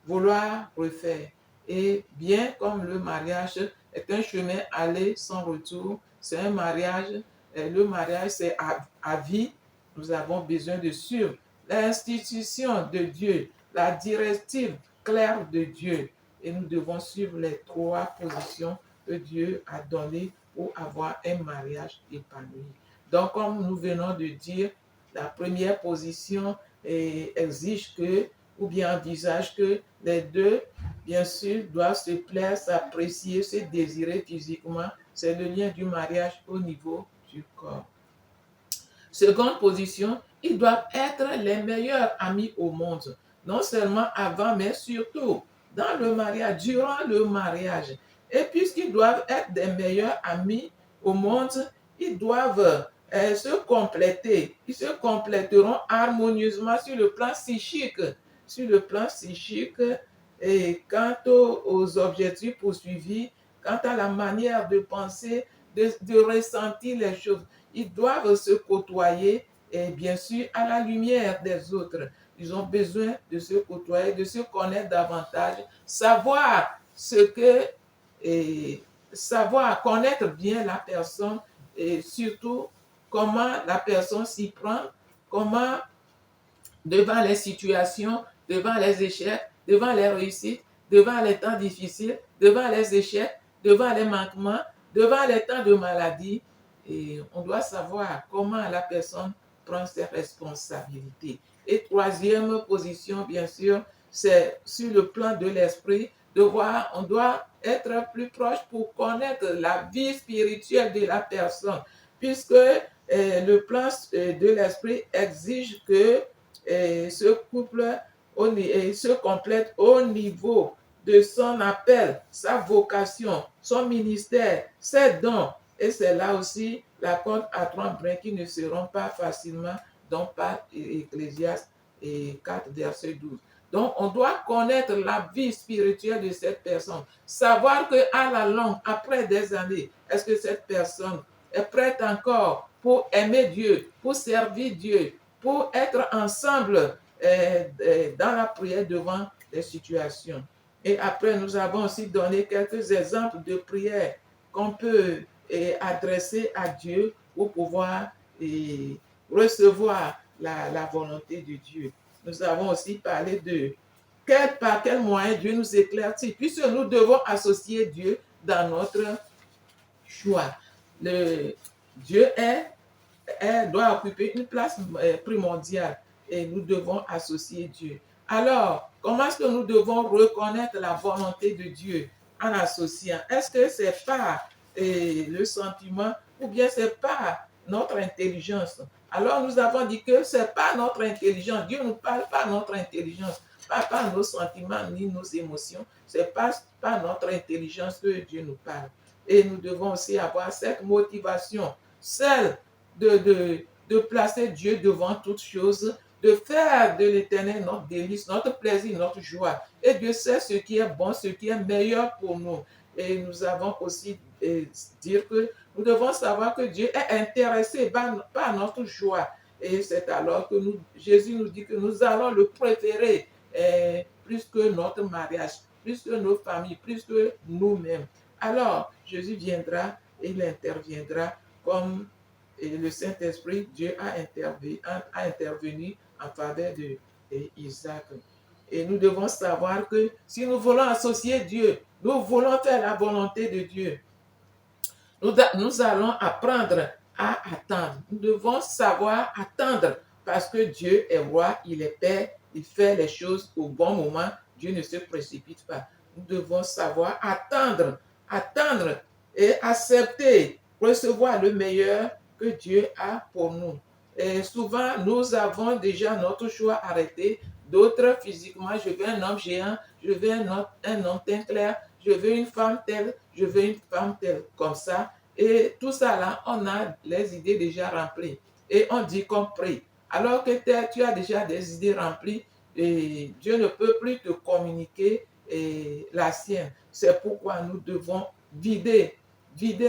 vouloir refaire. Et bien comme le mariage est un chemin aller sans retour, c'est un mariage, le mariage c'est à vie, nous avons besoin de suivre l'institution de Dieu, la directive claire de Dieu. Et nous devons suivre les 3 positions que Dieu a données pour avoir un mariage épanoui. Donc, comme nous venons de dire, la première position exige que, ou bien envisage que les deux, bien sûr, doivent se plaire, s'apprécier, se désirer physiquement. C'est le lien du mariage au niveau du corps. Seconde position, ils doivent être les meilleurs amis au monde. Non seulement avant, mais surtout dans le mariage, durant le mariage. Et puisqu'ils doivent être des meilleurs amis au monde, ils doivent se compléter. Ils se compléteront harmonieusement sur le plan psychique. Sur le plan psychique, et quant aux objectifs poursuivis, quant à la manière de penser, de ressentir les choses. Ils doivent se côtoyer et bien sûr à la lumière des autres. Ils ont besoin de se côtoyer, de se connaître davantage, savoir savoir connaître bien la personne et surtout comment la personne s'y prend, comment devant les situations, devant les échecs, devant les réussites, devant les temps difficiles, devant les échecs, devant les manquements, devant les temps de maladie. Et on doit savoir comment la personne prend ses responsabilités. Et troisième position, bien sûr, c'est sur le plan de l'esprit, on doit être plus proche pour connaître la vie spirituelle de la personne, puisque le plan de l'esprit exige que ce couple se complète au niveau de son appel, sa vocation, son ministère, ses dons. Et c'est là aussi la corde à 3 brins qui ne seront pas facilement, donc par Ecclésiaste 4, verset 12. Donc, on doit connaître la vie spirituelle de cette personne. Savoir qu'à la longue, après des années, est-ce que cette personne est prête encore pour aimer Dieu, pour servir Dieu, pour être ensemble dans la prière devant les situations. Et après, nous avons aussi donné quelques exemples de prières qu'on peut adresser à Dieu pour pouvoir recevoir la volonté de Dieu. Nous avons aussi parlé de par quel moyen Dieu nous éclaircit, puisque nous devons associer Dieu dans notre choix. Dieu doit occuper une place primordiale et nous devons associer Dieu. Alors, comment est-ce que nous devons reconnaître la volonté de Dieu en associant? Est-ce que c'est par le sentiment ou bien c'est par notre intelligence? Alors, nous avons dit que c'est pas notre intelligence. Dieu ne parle pas notre intelligence, pas par nos sentiments ni nos émotions. C'est pas par notre intelligence que Dieu nous parle. Et nous devons aussi avoir cette motivation, celle de placer Dieu devant toutes choses, de faire de l'Éternel notre délice, notre plaisir, notre joie. Et Dieu sait ce qui est bon, ce qui est meilleur pour nous. Et nous avons aussi dire que nous devons savoir que Dieu est intéressé par notre joie. Et c'est alors que Jésus nous dit que nous allons le préférer plus que notre mariage, plus que nos familles, plus que nous-mêmes. Alors, Jésus viendra et il interviendra comme le Saint-Esprit, Dieu a intervenu en faveur d'Isaac. Et nous devons savoir que si nous voulons associer Dieu, nous voulons faire la volonté de Dieu, nous allons apprendre à attendre. Nous devons savoir attendre parce que Dieu est roi, il est Père, il fait les choses au bon moment. Dieu ne se précipite pas. Nous devons savoir attendre et accepter, recevoir le meilleur que Dieu a pour nous. Et souvent, nous avons déjà notre choix arrêté. D'autres, physiquement, je veux un homme géant, je veux un homme teint clair, je veux une femme telle, je veux une femme telle, comme ça. Et tout ça là, on a les idées déjà remplies. Et on dit qu'on prie. Alors que tu as déjà des idées remplies, et Dieu ne peut plus te communiquer la sienne. C'est pourquoi nous devons vider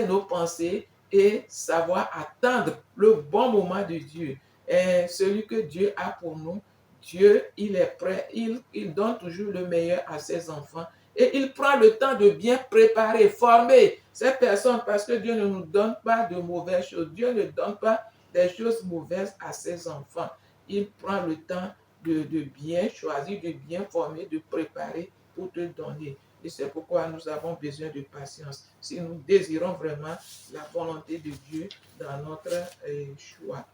nos pensées et savoir attendre le bon moment de Dieu. Et celui que Dieu a pour nous, Dieu, il est prêt, il donne toujours le meilleur à ses enfants et il prend le temps de bien préparer, former ces personnes parce que Dieu ne nous donne pas de mauvaises choses. Dieu ne donne pas des choses mauvaises à ses enfants. Il prend le temps de bien choisir, de bien former, de préparer pour te donner. Et c'est pourquoi nous avons besoin de patience. Si nous désirons vraiment la volonté de Dieu dans notre choix.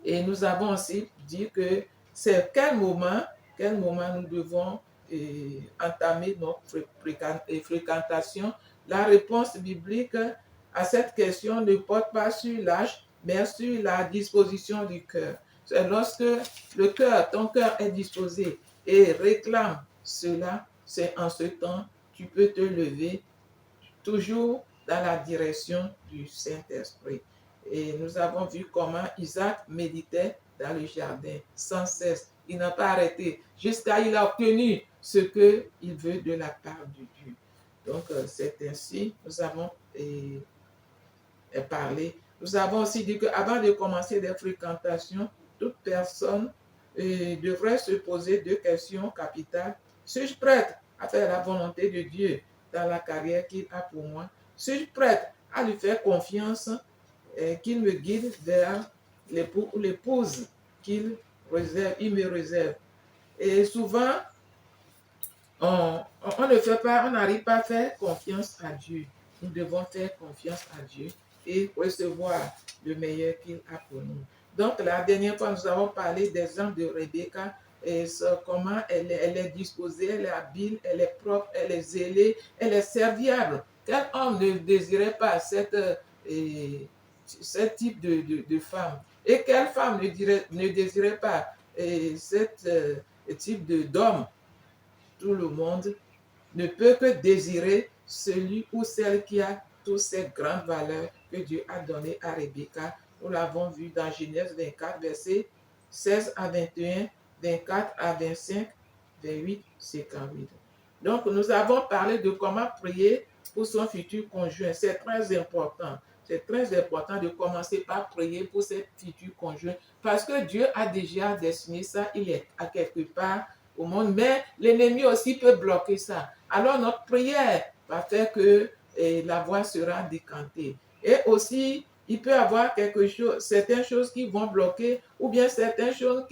Et nous avons aussi dit que c'est quel moment nous devons entamer notre fréquentation. La réponse biblique à cette question ne porte pas sur l'âge, mais sur la disposition du cœur. C'est lorsque ton cœur est disposé et réclame cela, c'est en ce temps tu peux te lever toujours dans la direction du Saint-Esprit. Et nous avons vu comment Isaac méditait dans le jardin sans cesse. Il n'a pas arrêté jusqu'à il a obtenu ce qu'il veut de la part de Dieu. Donc, c'est ainsi nous avons parlé. Nous avons aussi dit qu'avant de commencer des fréquentations, toute personne devrait se poser 2 questions capitales. Suis-je prête à faire la volonté de Dieu dans la carrière qu'il a pour moi? Suis-je prête à lui faire confiance qu'il me guide vers l'époux ou l'épouse qu'il me réserve? Et souvent, on n'arrive pas à faire confiance à Dieu. Nous devons faire confiance à Dieu et recevoir le meilleur qu'il a pour nous. Donc, la dernière fois, nous avons parlé des ans de Rebecca et comment elle est disposée, elle est habile, elle est propre, elle est zélée, elle est serviable. Quel homme ne désirait pas ce type de femme? Et quelle femme ne désirait pas ce type d'homme? Tout le monde ne peut que désirer celui ou celle qui a toutes ces grandes valeurs que Dieu a données à Rebecca. Nous l'avons vu dans Genèse 24, versets 16 à 21, 24 à 25, 28, 58. Donc, nous avons parlé de comment prier pour son futur conjoint. C'est très important. C'est très important de commencer par prier pour ses futurs conjoints parce que Dieu a déjà destiné ça. Il est à quelque part au monde, mais l'ennemi aussi peut bloquer ça. Alors, notre prière va faire que la voie sera décantée. Et aussi, il peut y avoir certaines choses qui vont bloquer ou bien certaines choses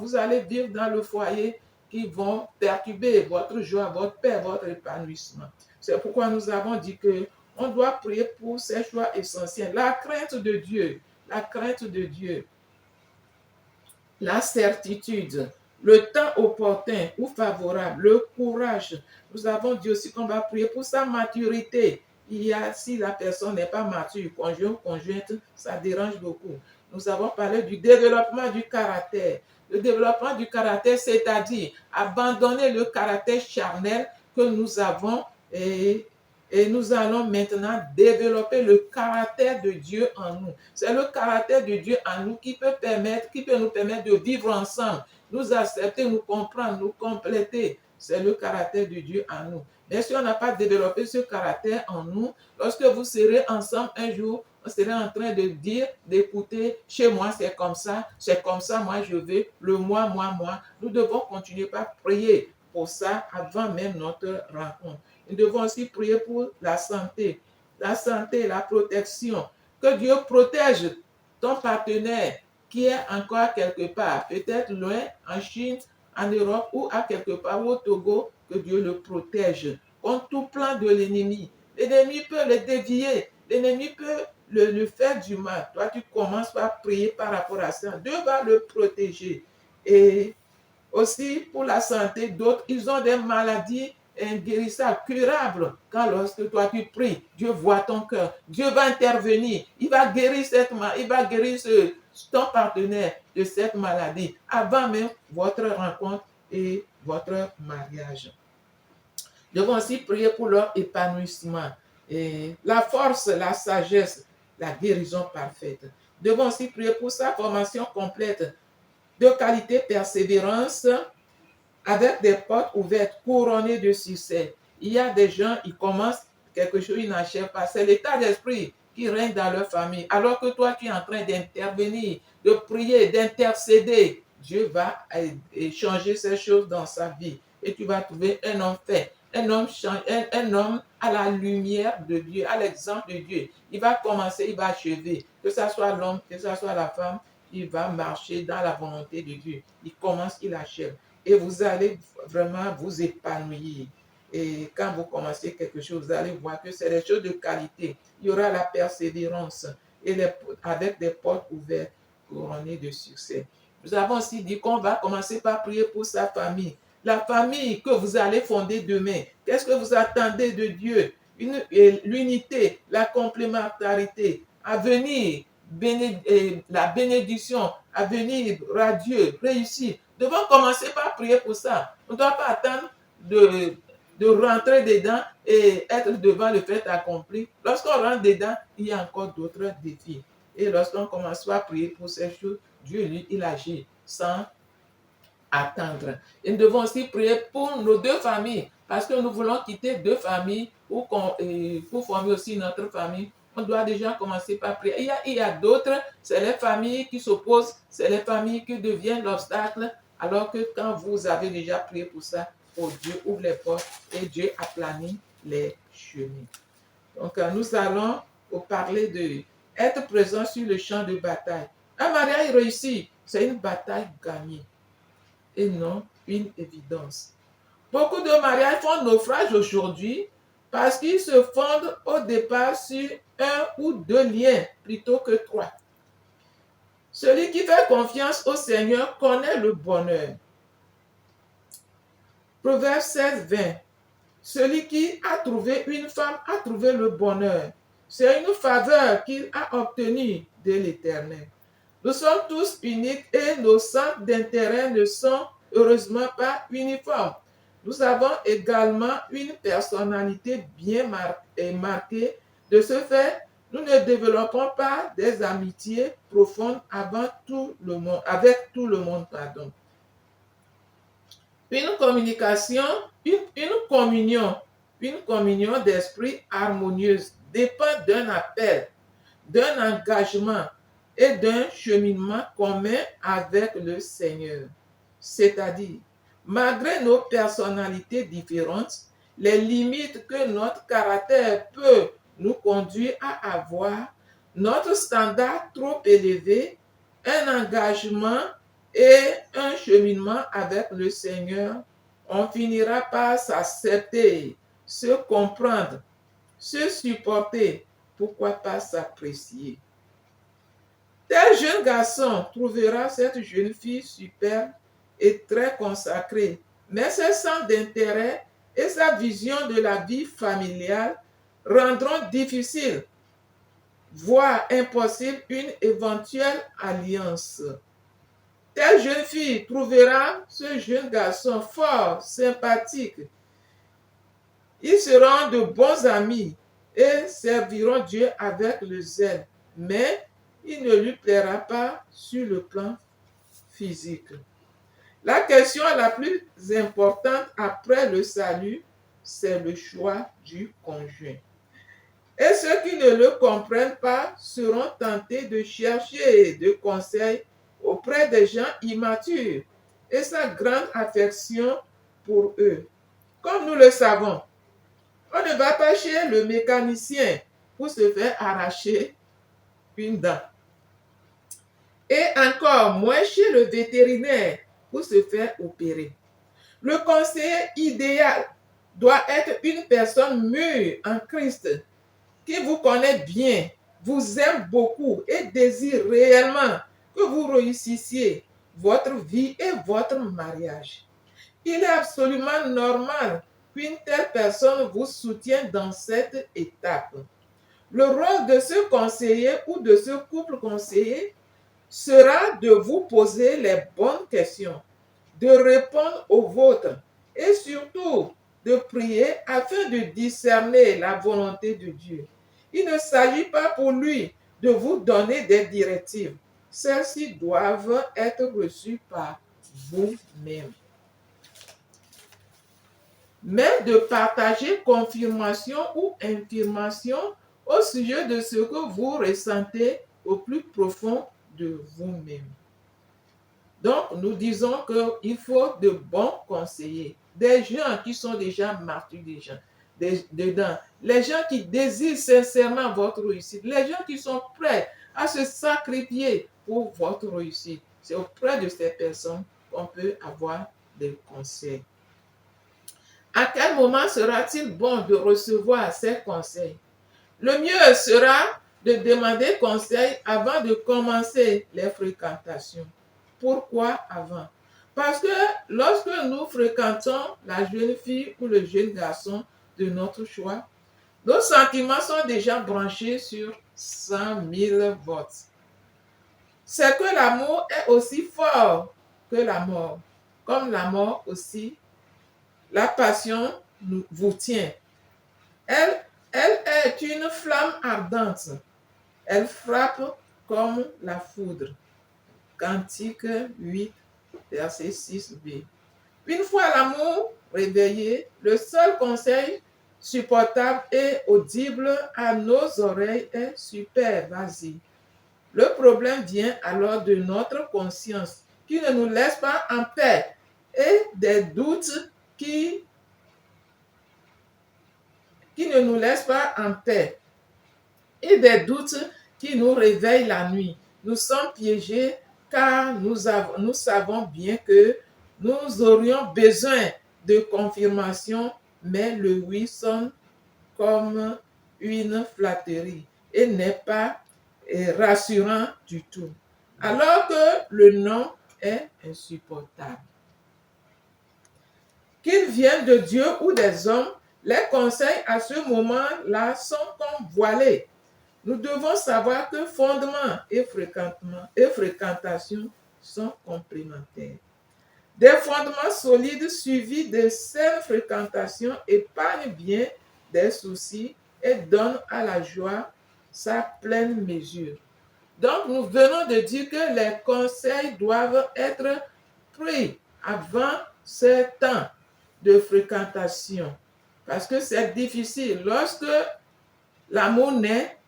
vous allez vivre dans le foyer qui vont perturber votre joie, votre paix, votre épanouissement. C'est pourquoi nous avons dit que on doit prier pour ces choix essentiels. La crainte de Dieu, la certitude, le temps opportun ou favorable, le courage. Nous avons dit aussi qu'on va prier pour sa maturité. Si la personne n'est pas mature, conjointe, ça dérange beaucoup. Nous avons parlé du développement du caractère. Le développement du caractère, c'est-à-dire abandonner le caractère charnel que nous avons et nous allons maintenant développer le caractère de Dieu en nous. C'est le caractère de Dieu en nous qui peut nous permettre de vivre ensemble, nous accepter, nous comprendre, nous compléter. C'est le caractère de Dieu en nous. Mais si on n'a pas développé ce caractère en nous, lorsque vous serez ensemble un jour, on sera en train de dire, d'écouter, chez moi c'est comme ça, moi je veux, le moi. Nous devons continuer par prier pour ça avant même notre rencontre. Nous devons aussi prier pour la santé, la protection. Que Dieu protège ton partenaire qui est encore quelque part, peut-être loin, en Chine, en Europe ou à quelque part au Togo, que Dieu le protège contre tout plan de l'ennemi. L'ennemi peut le dévier, l'ennemi peut le faire du mal. Toi, tu commences par prier par rapport à ça. Dieu va le protéger. Et aussi pour la santé d'autres, ils ont des maladies inguérissables, curables. Quand lorsque toi tu pries, Dieu voit ton cœur. Dieu va intervenir. Il va guérir ton partenaire de cette maladie avant même votre rencontre et votre mariage. Nous devons aussi prier pour leur épanouissement. Et la force, la sagesse, la guérison parfaite. Nous devons aussi prier pour sa formation complète de qualité, persévérance, avec des portes ouvertes, couronnées de succès. Il y a des gens, ils commencent quelque chose, ils n'achèvent pas. C'est l'état d'esprit qui règne dans leur famille. Alors que toi, tu es en train d'intervenir, de prier, d'intercéder, Dieu va changer ces choses dans sa vie. Et tu vas trouver un homme fait, un homme à la lumière de Dieu, à l'exemple de Dieu. Il va commencer, il va achever. Que ce soit l'homme, que ce soit la femme, il va marcher dans la volonté de Dieu. Il commence, il achève. Et vous allez vraiment vous épanouir. Et quand vous commencez quelque chose, vous allez voir que c'est des choses de qualité. Il y aura la persévérance et avec des portes ouvertes couronnées de succès. Nous avons aussi dit qu'on va commencer par prier pour sa famille. La famille que vous allez fonder demain. Qu'est-ce que vous attendez de Dieu? L'unité, la complémentarité, à venir, la bénédiction, à venir, radieux, réussir. Nous devons commencer par prier pour ça. On ne doit pas attendre de rentrer dedans et être devant le fait accompli. Lorsqu'on rentre dedans, il y a encore d'autres défis. Et lorsqu'on commence à prier pour ces choses, Dieu, lui, il agit sans attendre. Et nous devons aussi prier pour nos deux familles, parce que nous voulons quitter deux familles pour former aussi notre famille. On doit déjà commencer par prier. Il y a d'autres, c'est les familles qui s'opposent, c'est les familles qui deviennent l'obstacle, alors que quand vous avez déjà prié pour ça, Dieu ouvre les portes et Dieu aplanit les chemins. Donc, nous allons parler de être présent sur le champ de bataille. Un mariage réussi, c'est une bataille gagnée et non une évidence. Beaucoup de mariages font naufrage aujourd'hui parce qu'ils se fondent au départ sur un ou deux liens plutôt que trois. Celui qui fait confiance au Seigneur connaît le bonheur. Proverbe 16, 20. Celui qui a trouvé une femme a trouvé le bonheur. C'est une faveur qu'il a obtenue de l'Éternel. Nous sommes tous uniques et nos centres d'intérêt ne sont heureusement pas uniformes. Nous avons également une personnalité bien marquée. De ce fait, nous ne développons pas des amitiés profondes avec tout le monde. Une communion d'esprit harmonieuse dépend d'un appel, d'un engagement et d'un cheminement commun avec le Seigneur. C'est-à-dire, malgré nos personnalités différentes, les limites que notre caractère peut nous conduire à avoir, notre standard trop élevé, un engagement et un cheminement avec le Seigneur, on finira par s'accepter, se comprendre, se supporter, pourquoi pas s'apprécier. Tel jeune garçon trouvera cette jeune fille superbe et très consacrée, mais ses centres d'intérêt et sa vision de la vie familiale rendront difficile, voire impossible, une éventuelle alliance. Telle jeune fille trouvera ce jeune garçon fort, sympathique. Ils seront de bons amis et serviront Dieu avec le zèle, mais il ne lui plaira pas sur le plan physique. La question la plus importante après le salut, c'est le choix du conjoint. Et ceux qui ne le comprennent pas seront tentés de chercher des conseils auprès des gens immatures et sa grande affection pour eux. Comme nous le savons, on ne va pas chez le mécanicien pour se faire arracher une dent. Et encore moins chez le vétérinaire pour se faire opérer. Le conseiller idéal doit être une personne mûre en Christ qui vous connaît bien, vous aime beaucoup et désire réellement que vous réussissiez votre vie et votre mariage. Il est absolument normal qu'une telle personne vous soutienne dans cette étape. Le rôle de ce conseiller ou de ce couple conseiller sera de vous poser les bonnes questions, de répondre aux vôtres et surtout de prier afin de discerner la volonté de Dieu. Il ne s'agit pas pour lui de vous donner des directives. Celles-ci doivent être reçues par vous-même. Mais de partager confirmation ou infirmation au sujet de ce que vous ressentez au plus profond de vous-même. Donc, nous disons qu'il faut de bons conseillers, des gens qui sont déjà martyrs dedans, les gens qui désirent sincèrement votre réussite, les gens qui sont prêts à se sacrifier pour votre réussite. C'est auprès de ces personnes qu'on peut avoir des conseils. À quel moment sera-t-il bon de recevoir ces conseils? Le mieux sera de demander conseil avant de commencer les fréquentations. Pourquoi avant? Parce que lorsque nous fréquentons la jeune fille ou le jeune garçon de notre choix, nos sentiments sont déjà branchés sur 100 000 volts. C'est que l'amour est aussi fort que la mort. Comme la mort aussi, la passion vous tient. Elle est une flamme ardente. Elle frappe comme la foudre. Cantique 8, verset 6b. Une fois l'amour réveillé, le seul conseil supportable et audible à nos oreilles est super, vas-y. Le problème vient alors de notre conscience qui ne nous laisse pas en paix et des doutes qui ne nous laissent pas en paix et des doutes qui nous réveillent la nuit. Nous sommes piégés car nous savons bien que nous aurions besoin de confirmation, mais le oui sonne comme une flatterie et n'est pas rassurant du tout, alors que le non est insupportable. Qu'ils viennent de Dieu ou des hommes, les conseils à ce moment-là sont comme voilés. Nous devons savoir que fondement et fréquentation sont complémentaires. Des fondements solides suivis de saines fréquentations épargnent bien des soucis et donnent à la joie sa pleine mesure. Donc, nous venons de dire que les conseils doivent être pris avant ce temps de fréquentation. Parce que c'est difficile. Lorsque l'amour naît,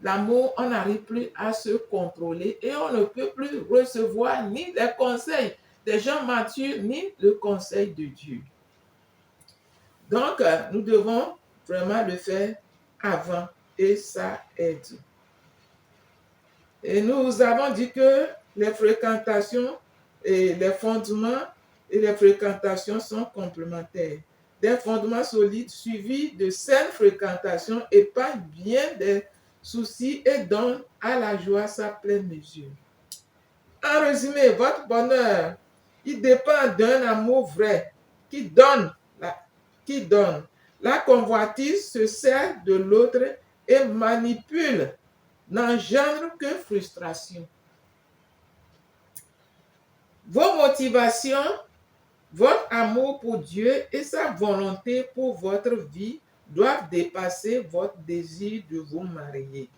on n'arrive plus à se contrôler et on ne peut plus recevoir ni les conseils des gens matures, ni le conseil de Dieu. Donc, nous devons vraiment le faire avant et ça aide. Et nous avons dit que les fréquentations et les fondements et les fréquentations sont complémentaires. Des fondements solides suivis de saines fréquentations épargnent bien des soucis et donnent à la joie sa pleine mesure. En résumé, votre bonheur, il dépend d'un amour vrai qui donne. La convoitise se sert de l'autre et manipule, n'engendre que frustration. Vos motivations, votre amour pour Dieu et sa volonté pour votre vie doivent dépasser votre désir de vous marier.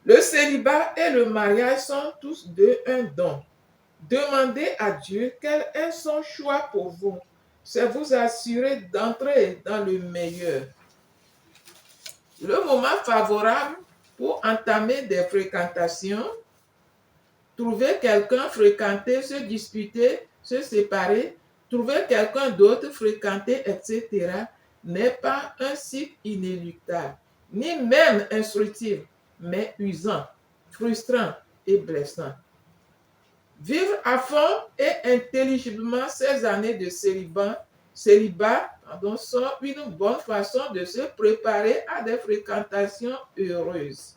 Le célibat et le mariage sont tous deux un don. Demandez à Dieu quel est son choix pour vous. C'est vous assurer d'entrer dans le meilleur. Le moment favorable pour entamer des fréquentations, trouver quelqu'un, fréquenter, se disputer, se séparer, trouver quelqu'un d'autre, fréquenter, etc., n'est pas un cycle inéluctable, ni même instructif, mais usant, frustrant et blessant. Vivre à fond et intelligiblement ces années de célibat sont une bonne façon de se préparer à des fréquentations heureuses.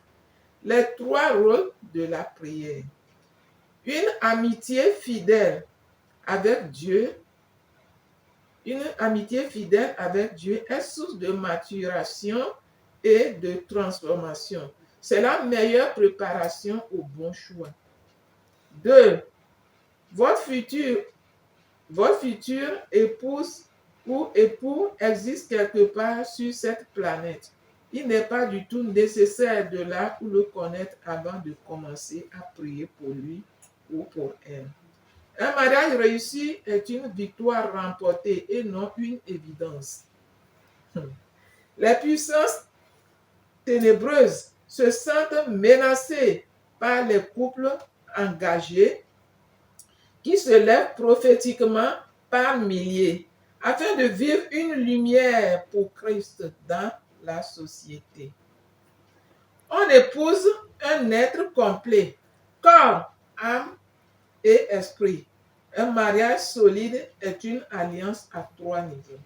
Les 3 rôles de la prière. Une amitié fidèle avec Dieu. Une amitié fidèle avec Dieu est source de maturation et de transformation. C'est la meilleure préparation au bon choix. 2. Votre future épouse ou époux existe quelque part sur cette planète. Il n'est pas du tout nécessaire de là ou le connaître avant de commencer à prier pour lui ou pour elle. Un mariage réussi est une victoire remportée et non une évidence. Les puissances ténébreuses se sentent menacées par les couples engagés qui se lèvent prophétiquement par milliers, afin de vivre une lumière pour Christ dans la société. On épouse un être complet, corps, âme et esprit. Un mariage solide est une alliance à 3 niveaux.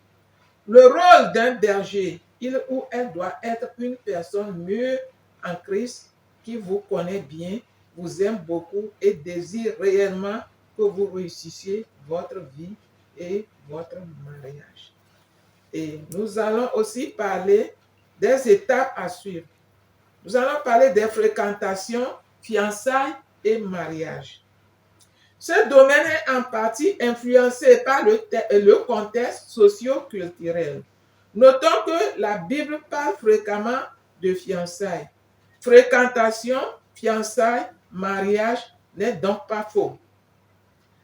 Le rôle d'un berger, il ou elle doit être une personne mûre en Christ qui vous connaît bien, vous aime beaucoup et désire réellement que vous réussissiez votre vie et votre mariage. Et nous allons aussi parler des étapes à suivre. Nous allons parler des fréquentations, fiançailles et mariage. Ce domaine est en partie influencé par le contexte socio-culturel. Notons que la Bible parle fréquemment de fiançailles. Fréquentation, fiançailles, mariage n'est donc pas faux.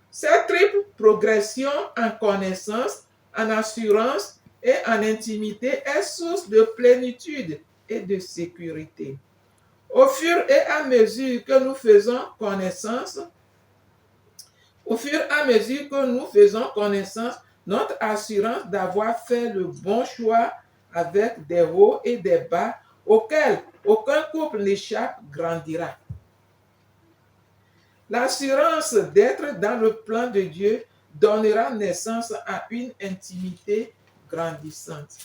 Cette triple progression en connaissance, en assurance et en intimité est source de plénitude et de sécurité. Au fur et à mesure que nous faisons connaissance, notre assurance d'avoir fait le bon choix avec des hauts et des bas auxquels aucun couple n'échappe grandira. L'assurance d'être dans le plan de Dieu donnera naissance à une intimité grandissante.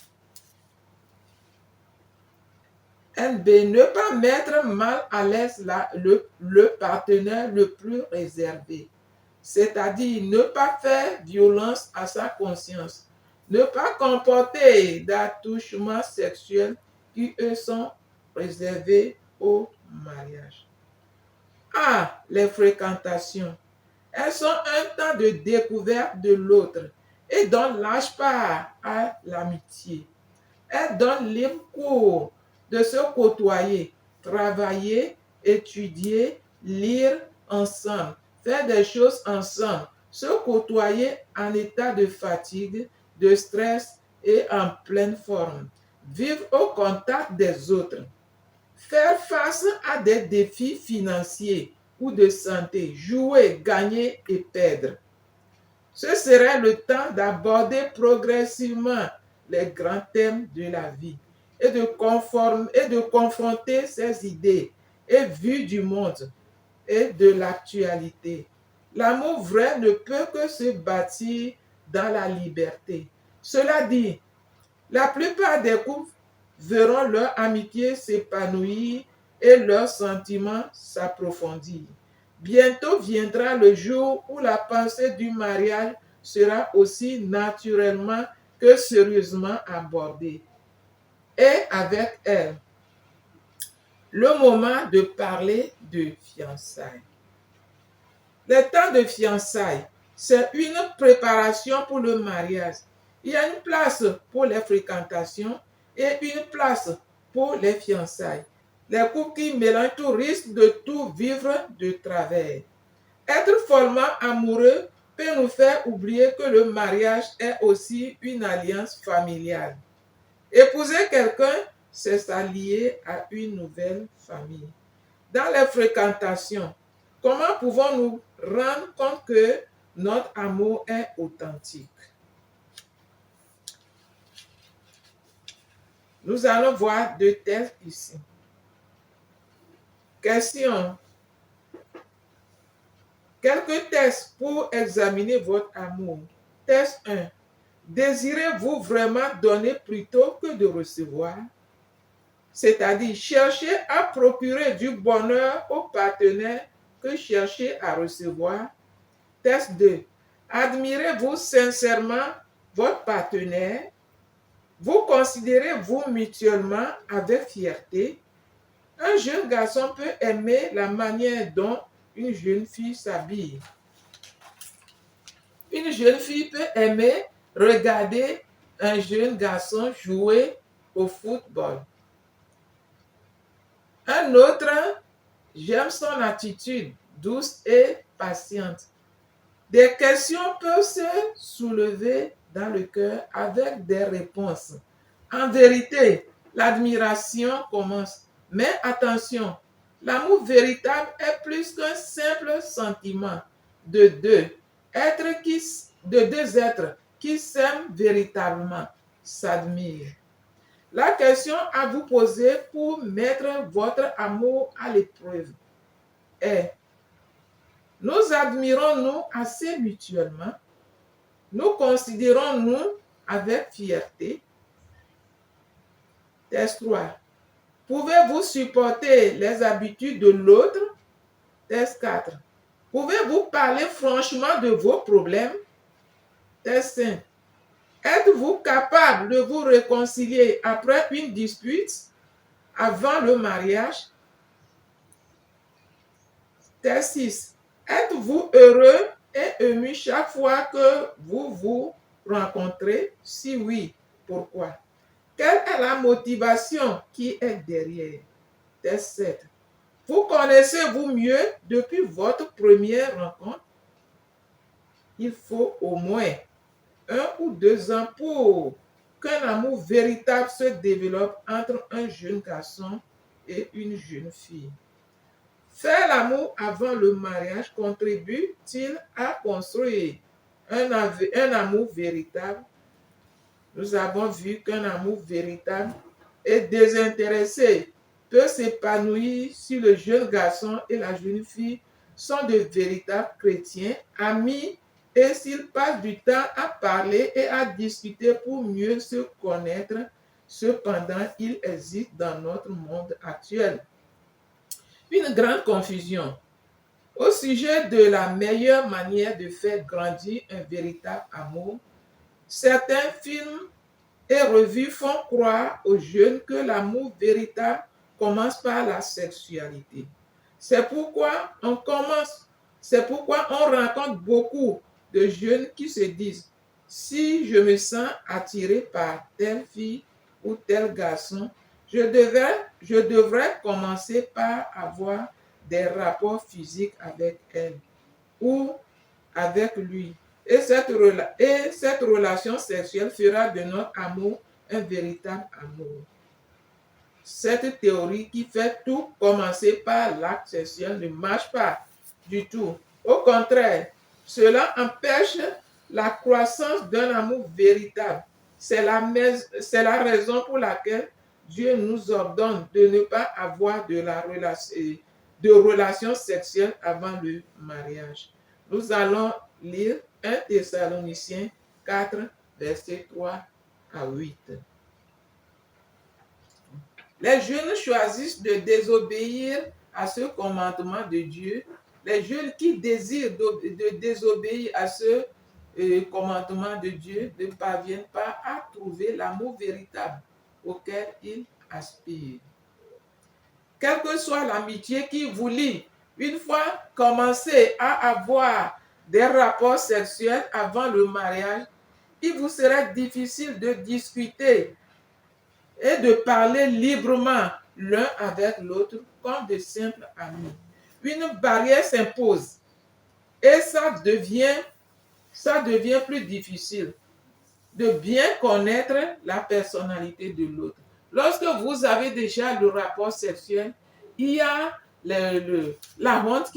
NB. Ne pas mettre mal à l'aise le partenaire le plus réservé. C'est-à-dire ne pas faire violence à sa conscience, ne pas comporter d'attouchements sexuels qui, eux, sont réservés au mariage. Les fréquentations. Elles sont un temps de découverte de l'autre et donnent large part à l'amitié. Elles donnent libre cours de se côtoyer, travailler, étudier, lire ensemble, faire des choses ensemble, se côtoyer en état de fatigue, de stress et en pleine forme, vivre au contact des autres, faire face à des défis financiers ou de santé, jouer, gagner et perdre. Ce serait le temps d'aborder progressivement les grands thèmes de la vie et de confronter ces idées et vues du monde et de l'actualité. L'amour vrai ne peut que se bâtir dans la liberté. Cela dit, la plupart des couples verront leur amitié s'épanouir et leurs sentiments s'approfondir. Bientôt viendra le jour où la pensée du mariage sera aussi naturellement que sérieusement abordée. Et avec elle, le moment de parler de fiançailles. Le temps de fiançailles, c'est une préparation pour le mariage. Il y a une place pour les fréquentations et une place pour les fiançailles. Les couples qui mélangent tout risquent de tout vivre de travers. Être follement amoureux peut nous faire oublier que le mariage est aussi une alliance familiale. Épouser quelqu'un, c'est s'allier à une nouvelle famille. Dans les fréquentations, comment pouvons-nous rendre compte que notre amour est authentique? Nous allons voir 2 tests ici. Question. Quelques tests pour examiner votre amour. Test 1. Désirez-vous vraiment donner plutôt que de recevoir? C'est-à-dire, cherchez à procurer du bonheur au partenaire que cherchez à recevoir. Test 2. Admirez-vous sincèrement votre partenaire? Vous considérez-vous mutuellement avec fierté? Un jeune garçon peut aimer la manière dont une jeune fille s'habille. Une jeune fille peut aimer regarder un jeune garçon jouer au football. Un autre, j'aime son attitude douce et patiente. Des questions peuvent se soulever dans le cœur avec des réponses. En vérité, l'admiration commence. Mais attention, l'amour véritable est plus qu'un simple sentiment de deux êtres qui de deux êtres qui s'aiment véritablement s'admirent. La question à vous poser pour mettre votre amour à l'épreuve est: nous admirons-nous assez mutuellement? Nous considérons-nous avec fierté? Test 3. Pouvez-vous supporter les habitudes de l'autre? Test 4. Pouvez-vous parler franchement de vos problèmes? Test 5. Êtes-vous capable de vous réconcilier après une dispute avant le mariage? Test 6. Êtes-vous heureux et ému chaque fois que vous vous rencontrez? Si oui, pourquoi? Quelle est la motivation qui est derrière? Test 7. Vous connaissez-vous mieux depuis votre première rencontre? Il faut au moins 1 ou 2 ans pour qu'un amour véritable se développe entre un jeune garçon et une jeune fille. Faire l'amour avant le mariage contribue-t-il à construire un amour véritable? Nous avons vu qu'un amour véritable et désintéressé peut s'épanouir si le jeune garçon et la jeune fille sont de véritables chrétiens, amis, et s'ils passent du temps à parler et à discuter pour mieux se connaître. Cependant, il existe dans notre monde actuel une grande confusion au sujet de la meilleure manière de faire grandir un véritable amour. Certains films et revues font croire aux jeunes que l'amour véritable commence par la sexualité. C'est pourquoi on rencontre beaucoup de jeunes qui se disent: si je me sens attiré par telle fille ou tel garçon, je devrais commencer par avoir des rapports physiques avec elle ou avec lui. Et cette relation sexuelle fera de notre amour un véritable amour. Cette théorie qui fait tout commencer par l'acte sexuel ne marche pas du tout. Au contraire, cela empêche la croissance d'un amour véritable. C'est la raison pour laquelle Dieu nous ordonne de ne pas avoir de relations sexuelles avant le mariage. Nous allons lire 1 Thessaloniciens 4, versets 3 à 8. Les jeunes choisissent de désobéir à ce commandement de Dieu. Les jeunes qui désirent de désobéir à ce commandement de Dieu ne parviennent pas à trouver l'amour véritable auquel ils aspirent. Quelle que soit l'amitié qui vous lie, une fois commencé à avoir des rapports sexuels avant le mariage, il vous serait difficile de discuter et de parler librement l'un avec l'autre comme de simples amis. Une barrière s'impose et ça devient plus difficile de bien connaître la personnalité de l'autre. Lorsque vous avez déjà le rapport sexuel, il y a la honte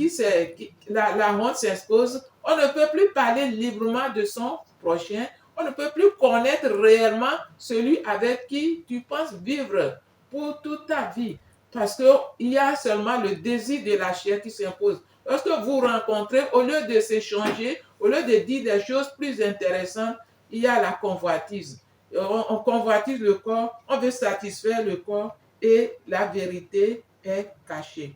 la honte s'impose. On ne peut plus parler librement de son prochain. On ne peut plus connaître réellement celui avec qui tu penses vivre pour toute ta vie. Parce qu'il y a seulement le désir de la chair qui s'impose. Lorsque vous rencontrez, au lieu de s'échanger, au lieu de dire des choses plus intéressantes, il y a la convoitise. On convoitise le corps, on veut satisfaire le corps et la vérité est cachée.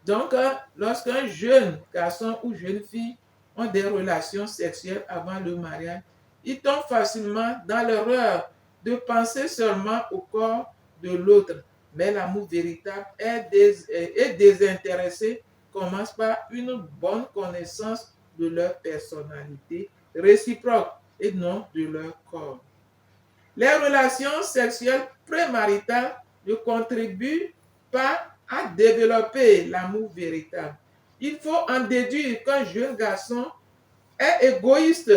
Donc, lorsqu'un jeune garçon ou jeune fille ont des relations sexuelles avant le mariage, ils tombent facilement dans l'erreur de penser seulement au corps de l'autre. Mais l'amour véritable et désintéressé commence par une bonne connaissance de leur personnalité réciproque et non de leur corps. Les relations sexuelles prémaritales ne contribuent pas à développer l'amour véritable. Il faut en déduire qu'un jeune garçon est égoïste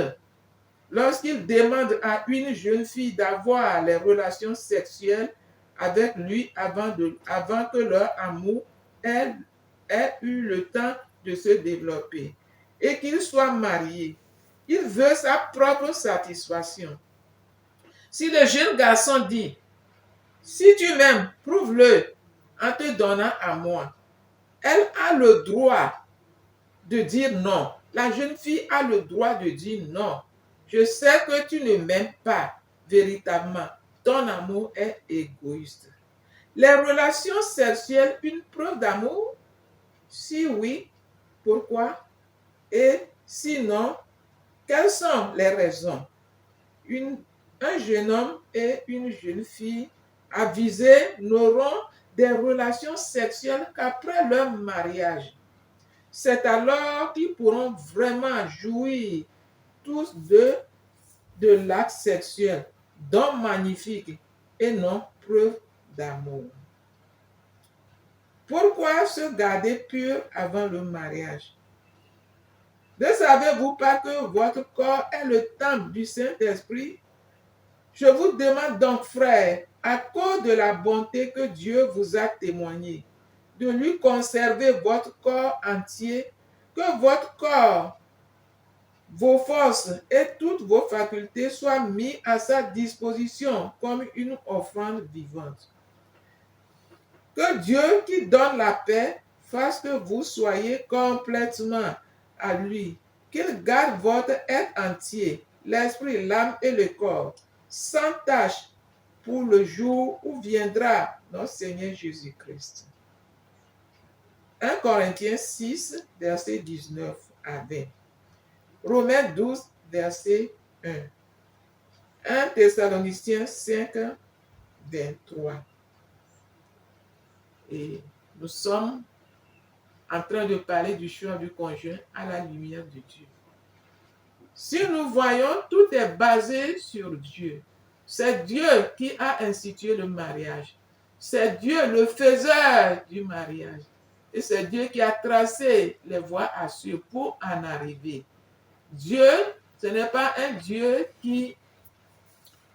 lorsqu'il demande à une jeune fille d'avoir les relations sexuelles avec lui avant que leur amour ait eu le temps de se développer et qu'ils soient mariés. Il veut sa propre satisfaction. Si le jeune garçon dit, si tu m'aimes, prouve-le en te donnant à moi, elle a le droit de dire non. La jeune fille a le droit de dire non. Je sais que tu ne m'aimes pas véritablement. Ton amour est égoïste. Les relations sexuelles, une preuve d'amour? Si oui, pourquoi? Et sinon, quelles sont les raisons? Un jeune homme et une jeune fille avisés n'auront des relations sexuelles qu'après leur mariage. C'est alors qu'ils pourront vraiment jouir tous deux de l'acte sexuel, don magnifique et non preuve d'amour. Pourquoi se garder pur avant le mariage? Ne savez-vous pas que votre corps est le temple du Saint-Esprit? Je vous demande donc, frères, à cause de la bonté que Dieu vous a témoignée, de lui conserver votre corps entier, que votre corps, vos forces et toutes vos facultés soient mis à sa disposition comme une offrande vivante. Que Dieu qui donne la paix fasse que vous soyez complètement à lui, qu'il garde votre être entier, l'esprit, l'âme et le corps, sans tâche pour le jour où viendra notre Seigneur Jésus-Christ. 1 Corinthiens 6, verset 19 à 20. Romains 12, verset 1. 1 Thessaloniciens 5, 23. Et nous sommes en train de parler du choix du conjoint à la lumière de Dieu. Si nous voyons, tout est basé sur Dieu. C'est Dieu qui a institué le mariage. C'est Dieu le faiseur du mariage. Et c'est Dieu qui a tracé les voies à suivre pour en arriver. Dieu, ce n'est pas un Dieu qui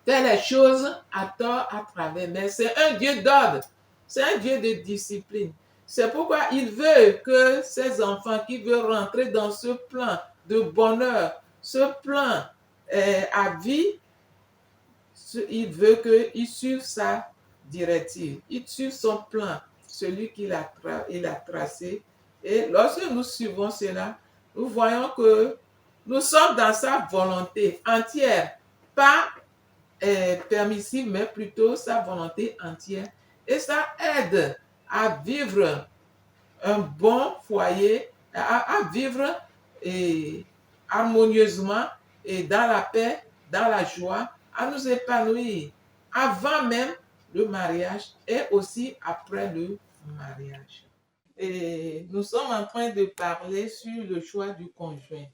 fait les choses à tort, à travers, mais c'est un Dieu d'ordre. C'est un Dieu de discipline. C'est pourquoi il veut que ses enfants qui veulent rentrer dans ce plan de bonheur, ce plan à vie, il veut qu'ils suivent sa directive, ils suivent son plan, celui qu'il a tracé. Et lorsque nous suivons cela, nous voyons que nous sommes dans sa volonté entière, pas permissive, mais plutôt sa volonté entière. Et ça aide à vivre un bon foyer, à vivre harmonieusement et dans la paix, dans la joie, à nous épanouir avant même le mariage et aussi après le mariage. Et nous sommes en train de parler sur le choix du conjoint.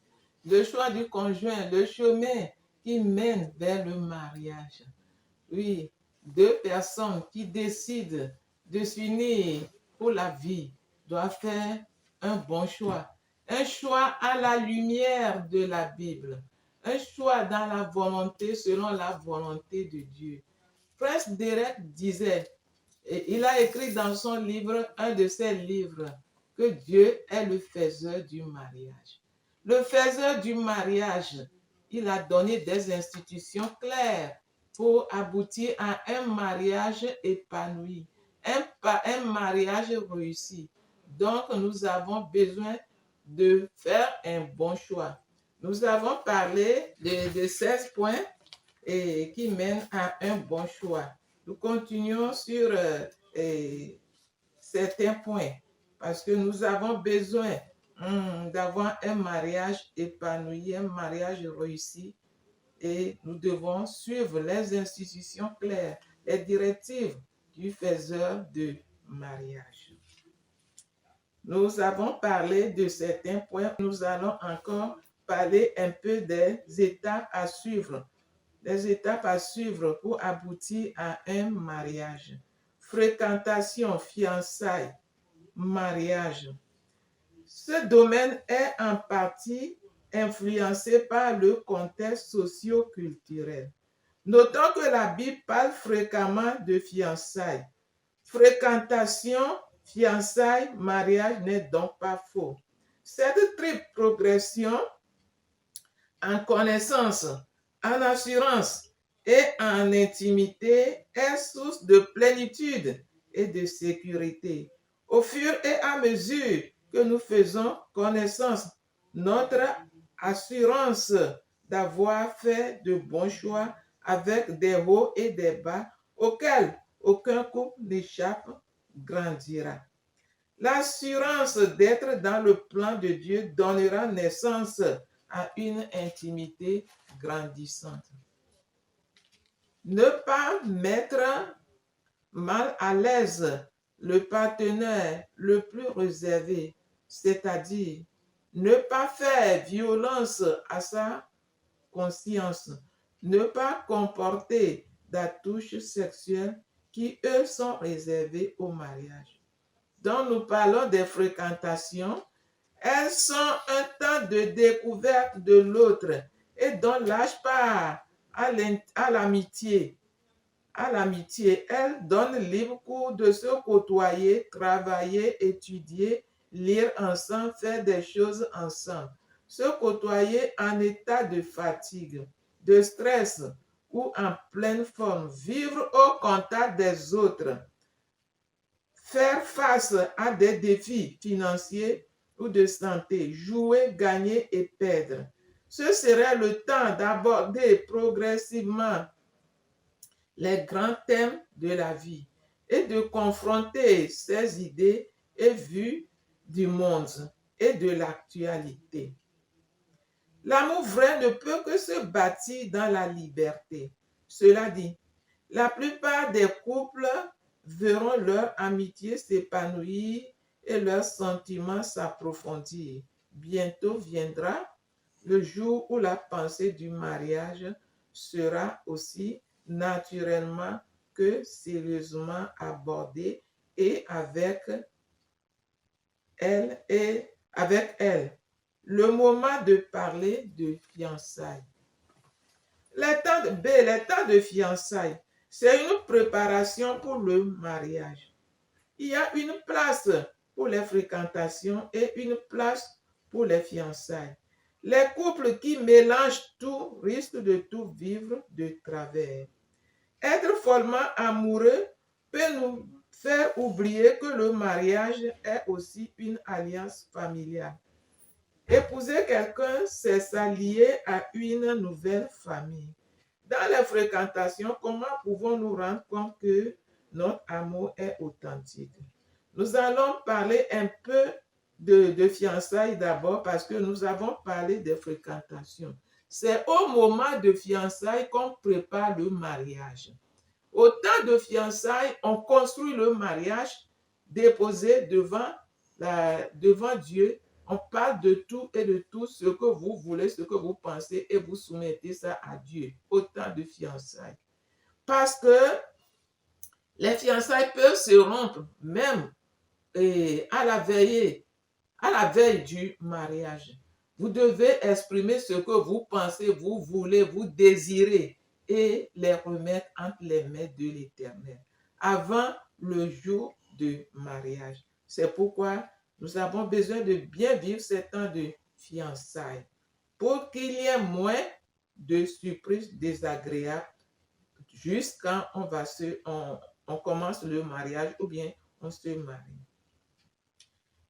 Le choix du conjoint, le chemin qui mène vers le mariage. Oui, deux personnes qui décident de s'unir pour la vie doivent faire un bon choix. Un choix à la lumière de la Bible. Un choix dans la volonté, selon la volonté de Dieu. Prince Derek disait, et il a écrit dans son livre, un de ses livres, que Dieu est le faiseur du mariage. Le faiseur du mariage, il a donné des institutions claires pour aboutir à un mariage épanoui, un mariage réussi. Donc, nous avons besoin de faire un bon choix. Nous avons parlé de 16 points qui mènent à un bon choix. Nous continuons sur certains points parce que nous avons besoin d'avoir un mariage épanoui, un mariage réussi. Et nous devons suivre les institutions claires, les directives du faiseur de mariage. Nous avons parlé de certains points. Nous allons encore parler un peu des étapes à suivre. Les étapes à suivre pour aboutir à un mariage. Fréquentation, fiançailles, mariage. Ce domaine est en partie influencé par le contexte socio-culturel. Notons que la Bible parle fréquemment de fiançailles. Fréquentation, fiançailles, mariage n'est donc pas faux. Cette triple progression en connaissance, en assurance et en intimité est source de plénitude et de sécurité. Au fur et à mesure que nous faisons connaissance, notre assurance d'avoir fait de bons choix avec des hauts et des bas auxquels aucun couple n'échappe grandira. L'assurance d'être dans le plan de Dieu donnera naissance à une intimité grandissante. Ne pas mettre mal à l'aise le partenaire le plus réservé, c'est-à-dire ne pas faire violence à sa conscience, ne pas comporter d'attouches sexuelles qui, eux, sont réservées au mariage. Donc, nous parlons des fréquentations. Elles sont un temps de découverte de l'autre et dont l'âge part à l'amitié. À l'amitié, elles donnent libre cours de se côtoyer, travailler, étudier, lire ensemble, faire des choses ensemble. Se côtoyer en état de fatigue, de stress ou en pleine forme. Vivre au contact des autres. Faire face à des défis financiers ou de santé, jouer, gagner et perdre. Ce serait le temps d'aborder progressivement les grands thèmes de la vie et de confronter ces idées et vues du monde et de l'actualité. L'amour vrai ne peut que se bâtir dans la liberté. Cela dit, la plupart des couples verront leur amitié s'épanouir et leurs sentiments s'approfondir. Bientôt viendra le jour où la pensée du mariage sera aussi naturellement que sérieusement abordée et avec elle. Le moment de parler de fiançailles. Les temps de fiançailles, c'est une préparation pour le mariage. Il y a une place pour les fréquentations et une place pour les fiançailles. Les couples qui mélangent tout risquent de tout vivre de travers. Être follement amoureux peut nous faire oublier que le mariage est aussi une alliance familiale. Épouser quelqu'un, c'est s'allier à une nouvelle famille. Dans les fréquentations, comment pouvons-nous rendre compte que notre amour est authentique? Nous allons parler un peu de fiançailles d'abord parce que nous avons parlé des fréquentations. C'est au moment de fiançailles qu'on prépare le mariage. Au temps de fiançailles, on construit le mariage déposé devant Dieu. On parle de tout et de tout ce que vous voulez, ce que vous pensez et vous soumettez ça à Dieu au temps de fiançailles. Parce que les fiançailles peuvent se rompre même à la veille du mariage. Vous devez exprimer ce que vous pensez, vous voulez, vous désirez et les remettre entre les mains de l'Éternel avant le jour du mariage. C'est pourquoi nous avons besoin de bien vivre ces temps de fiançailles pour qu'il y ait moins de surprises désagréables juste quand on commence le mariage ou bien on se marie.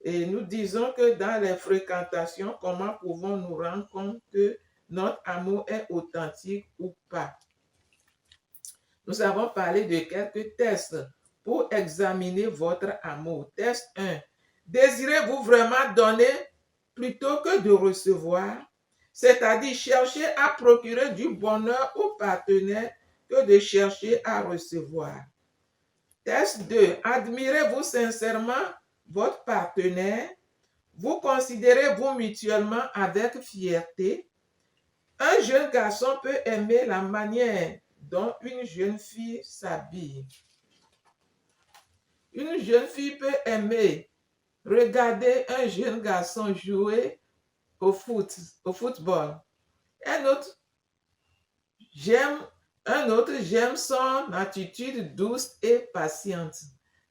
Et nous disons que dans les fréquentations, comment pouvons-nous rendre compte que notre amour est authentique ou pas? Nous avons parlé de quelques tests pour examiner votre amour. Test 1. Désirez-vous vraiment donner plutôt que de recevoir? C'est-à-dire chercher à procurer du bonheur au partenaire que de chercher à recevoir. Test 2. Admirez-vous sincèrement votre partenaire? Vous considérez-vous mutuellement avec fierté? Un jeune garçon peut aimer la manière dont une jeune fille s'habille. Une jeune fille peut aimer regarder un jeune garçon jouer au football. Un autre j'aime son attitude douce et patiente.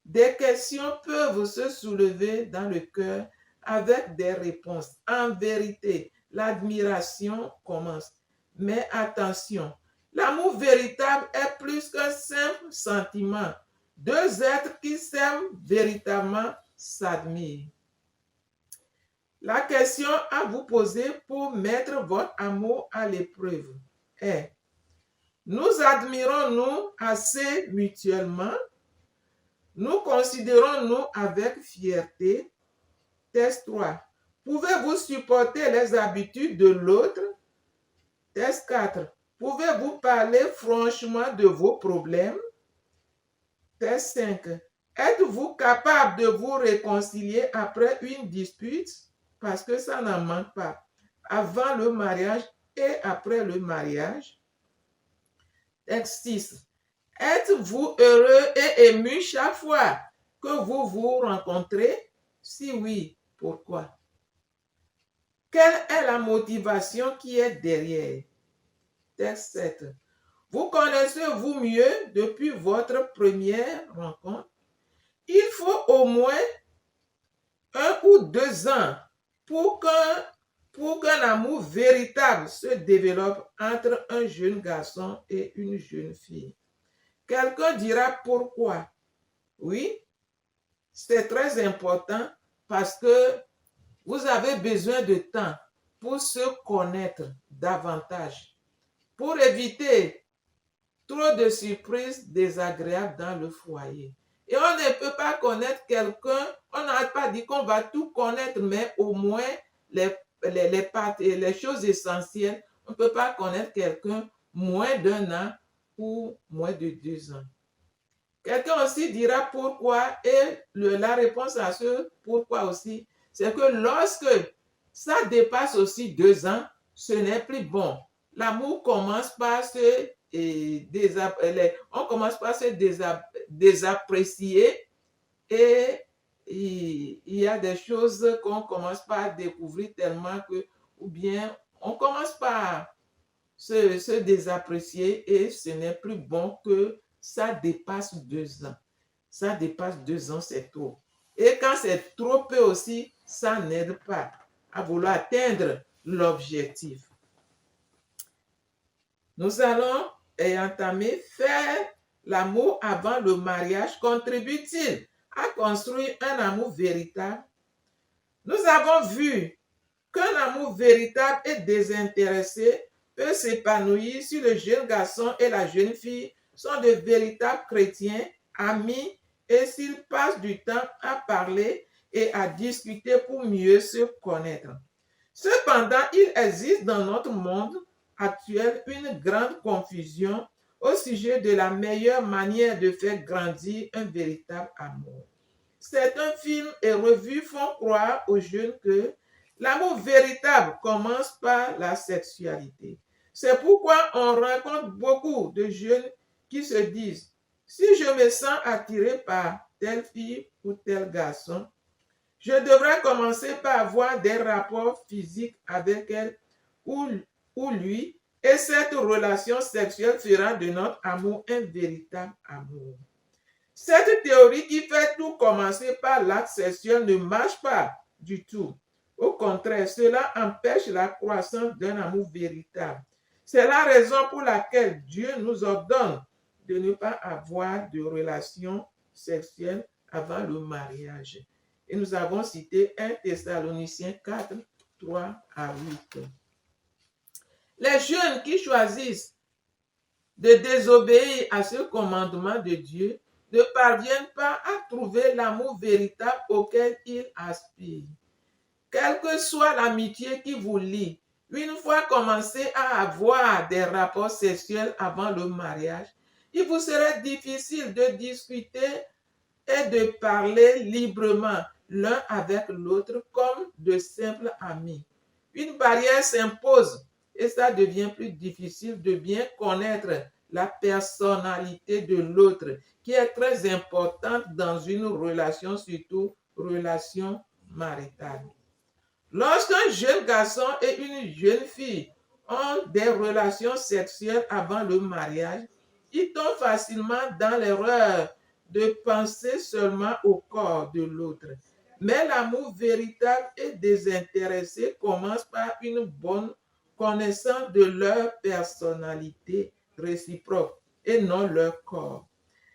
Des questions peuvent se soulever dans le cœur avec des réponses. En vérité, l'admiration commence. Mais attention, l'amour véritable est plus qu'un simple sentiment. Deux êtres qui s'aiment véritablement s'admirent. La question à vous poser pour mettre votre amour à l'épreuve est: nous admirons-nous assez mutuellement? Nous considérons-nous avec fierté? Test 3. Pouvez-vous supporter les habitudes de l'autre? Test 4. Pouvez-vous parler franchement de vos problèmes? Test 5. Êtes-vous capable de vous réconcilier après une dispute? Parce que ça n'en manque pas. Avant le mariage et après le mariage. Test 6. Êtes-vous heureux et ému chaque fois que vous vous rencontrez? Si oui, pourquoi? Quelle est la motivation qui est derrière? Test 7. Vous connaissez-vous mieux depuis votre première rencontre? Il faut au moins 1 ou 2 ans pour qu'un amour véritable se développe entre un jeune garçon et une jeune fille. Quelqu'un dira pourquoi? Oui, c'est très important parce que vous avez besoin de temps pour se connaître davantage, pour éviter trop de surprises désagréables dans le foyer. Et on ne peut pas connaître quelqu'un, on n'a pas dit qu'on va tout connaître, mais au moins les choses essentielles. On ne peut pas connaître quelqu'un moins d'1 an ou moins de 2 ans. Quelqu'un aussi dira pourquoi, et la réponse à ce pourquoi aussi, c'est que lorsque ça dépasse aussi 2 ans, ce n'est plus bon. L'amour commence par se désapprécier et il y a des choses qu'on commence par découvrir tellement que, ou bien on commence par se désapprécier et ce n'est plus bon que ça dépasse 2 ans. Ça dépasse 2 ans, c'est trop. Et quand c'est trop peu aussi, ça n'aide pas à vouloir atteindre l'objectif. Nous allons entamer faire l'amour avant le mariage. Contribue-t-il à construire un amour véritable? Nous avons vu qu'un amour véritable et désintéressé peut s'épanouir si le jeune garçon et la jeune fille sont de véritables chrétiens, amis, et s'ils passent du temps à parler et à discuter pour mieux se connaître. Cependant, il existe dans notre monde actuel une grande confusion au sujet de la meilleure manière de faire grandir un véritable amour. Certains films et revues font croire aux jeunes que l'amour véritable commence par la sexualité. C'est pourquoi on rencontre beaucoup de jeunes qui se disent: si je me sens attiré par telle fille ou tel garçon, je devrais commencer par avoir des rapports physiques avec elle ou lui, et cette relation sexuelle fera de notre amour un véritable amour. Cette théorie qui fait tout commencer par l'acte sexuel ne marche pas du tout. Au contraire, cela empêche la croissance d'un amour véritable. C'est la raison pour laquelle Dieu nous ordonne de ne pas avoir de relations sexuelles avant le mariage. Et nous avons cité 1 Thessaloniciens 4, 3 à 8. Les jeunes qui choisissent de désobéir à ce commandement de Dieu ne parviennent pas à trouver l'amour véritable auquel ils aspirent. Quelle que soit l'amitié qui vous lie, une fois commencé à avoir des rapports sexuels avant le mariage, il vous serait difficile de discuter et de parler librement l'un avec l'autre comme de simples amis. Une barrière s'impose et ça devient plus difficile de bien connaître la personnalité de l'autre, qui est très importante dans une relation, surtout relation maritale. Lorsqu'un jeune garçon et une jeune fille ont des relations sexuelles avant le mariage, ils tombent facilement dans l'erreur de penser seulement au corps de l'autre. Mais l'amour véritable et désintéressé commence par une bonne connaissance de leur personnalité réciproque et non leur corps.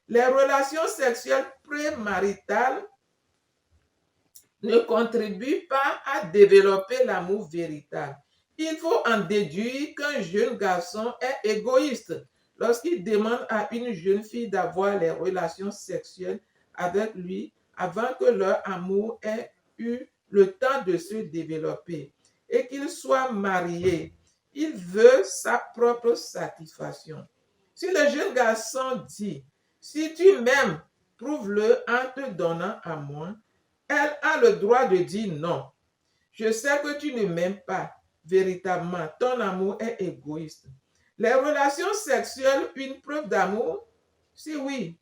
Les relations sexuelles prémaritales ne contribuent pas à développer l'amour véritable. Il faut en déduire qu'un jeune garçon est égoïste lorsqu'il demande à une jeune fille d'avoir les relations sexuelles avec lui avant que leur amour ait eu le temps de se développer et qu'il soit marié. Il veut sa propre satisfaction. Si le jeune garçon dit « Si tu m'aimes, prouve-le en te donnant à moi », elle a le droit de dire non. Je sais que tu ne m'aimes pas véritablement. Ton amour est égoïste. Les relations sexuelles, une preuve d'amour? Si oui,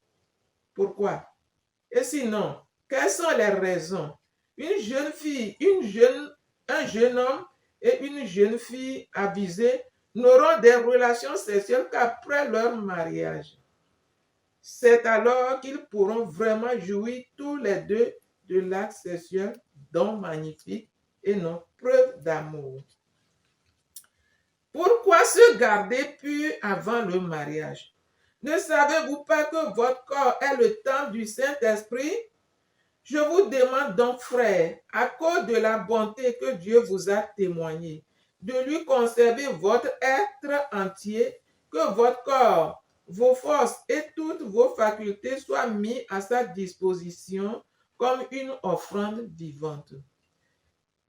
pourquoi? Et sinon, quelles sont les raisons? Une jeune fille, un jeune homme et une jeune fille avisée n'auront des relations sexuelles qu'après leur mariage. C'est alors qu'ils pourront vraiment jouir tous les deux de l'acte sexuel, don magnifique et non preuve d'amour. Pourquoi se garder pur avant le mariage? Ne savez-vous pas que votre corps est le temple du Saint-Esprit? Je vous demande donc, frères, à cause de la bonté que Dieu vous a témoignée, de lui conserver votre être entier, que votre corps, vos forces et toutes vos facultés soient mis à sa disposition comme une offrande vivante.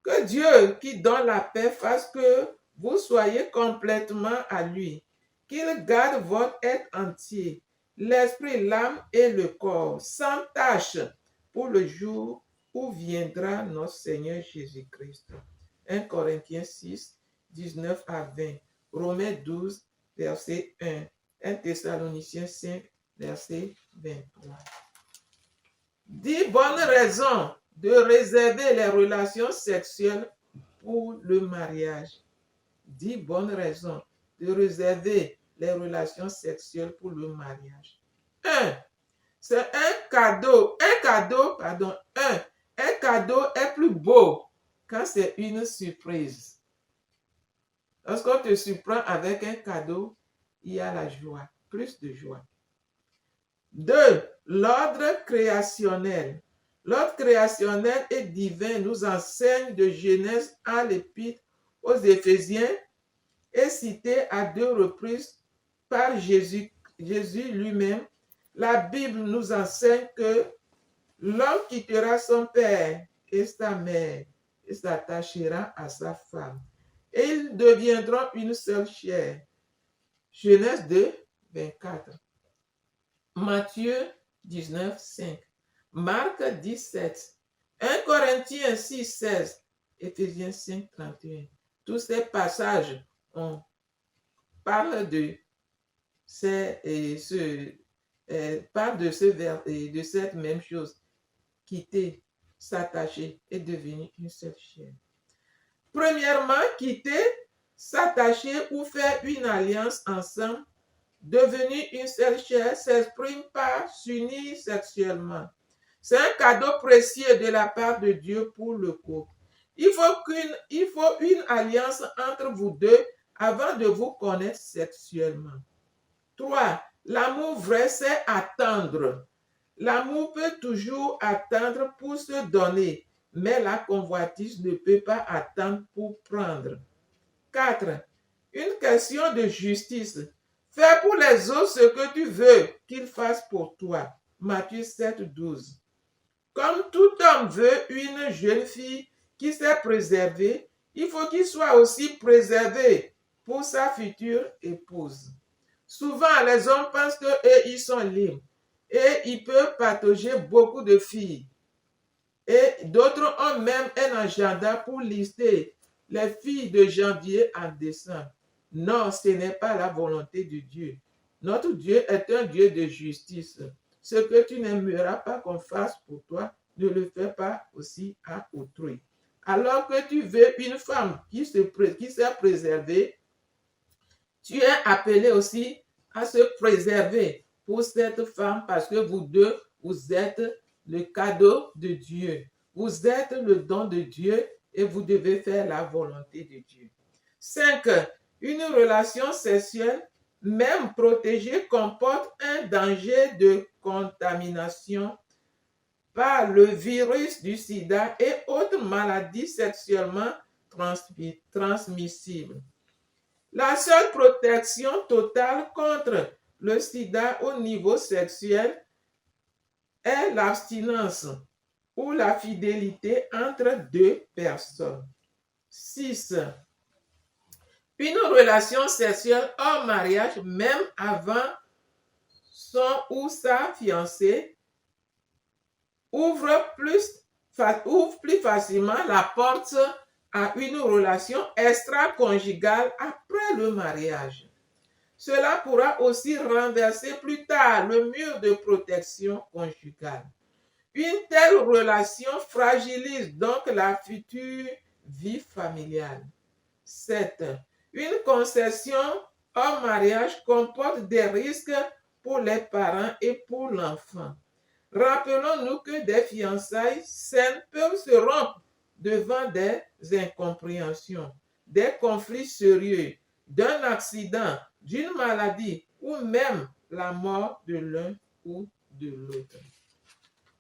Que Dieu, qui donne la paix, fasse que vous soyez complètement à lui, qu'il garde votre être entier, l'esprit, l'âme et le corps, sans tache, pour le jour où viendra notre Seigneur Jésus-Christ. 1 Corinthiens 6, 19 à 20, Romains 12, verset 1, 1 Thessaloniciens 5, verset 23. 10 bonnes raisons de réserver les relations sexuelles pour le mariage. 10 bonnes raisons de réserver les relations sexuelles pour le mariage. 1. C'est un cadeau est plus beau quand c'est une surprise. Lorsqu'on te surprend avec un cadeau, il y a la joie, plus de joie. 2. L'ordre créationnel. L'ordre créationnel et divin nous enseigne de Genèse à l'Épître aux Éphésiens est cité à 2 reprises par Jésus lui-même. La Bible nous enseigne que l'homme quittera son père et sa mère et s'attachera à sa femme. Et ils deviendront une seule chair. Genèse 2, 24. Matthieu 19, 5. Marc 17. 1 Corinthiens 6, 16. Éphésiens 5, 31. Tous ces passages parlent de cette même chose. Quitter, s'attacher et devenir une seule chair. Premièrement, quitter, s'attacher ou faire une alliance ensemble, devenir une seule chair, s'exprime par s'unir sexuellement. C'est un cadeau précieux de la part de Dieu pour le couple. Il faut une alliance entre vous deux avant de vous connaître sexuellement. 3. L'amour vrai, c'est attendre. L'amour peut toujours attendre pour se donner, mais la convoitise ne peut pas attendre pour prendre. 4. Une question de justice. Fais pour les autres ce que tu veux qu'ils fassent pour toi. Matthieu 7, 12. Comme tout homme veut une jeune fille qui s'est préservée, il faut qu'il soit aussi préservé pour sa future épouse. Souvent, les hommes pensent qu'eux, ils sont libres et ils peuvent patauger beaucoup de filles. Et d'autres ont même un agenda pour lister les filles de janvier à décembre. Non, ce n'est pas la volonté de Dieu. Notre Dieu est un Dieu de justice. Ce que tu n'aimeras pas qu'on fasse pour toi, ne le fais pas aussi à autrui. Alors que tu veux une femme qui s'est préservée, tu es appelé aussi à se préserver pour cette femme parce que vous deux, vous êtes le cadeau de Dieu. Vous êtes le don de Dieu et vous devez faire la volonté de Dieu. 5. Une relation sexuelle, même protégée, comporte un danger de contamination par le virus du sida et autres maladies sexuellement transmissibles. La seule protection totale contre le sida au niveau sexuel est l'abstinence ou la fidélité entre deux personnes. 6. Une relation sexuelle hors mariage, même avant son ou sa fiancée, ouvre plus facilement la porte à une relation extra-conjugale après le mariage. Cela pourra aussi renverser plus tard le mur de protection conjugale. Une telle relation fragilise donc la future vie familiale. 7. Une concession hors mariage comporte des risques pour les parents et pour l'enfant. Rappelons-nous que des fiançailles saines peuvent se rompre devant des incompréhensions, des conflits sérieux, d'un accident, d'une maladie ou même la mort de l'un ou de l'autre.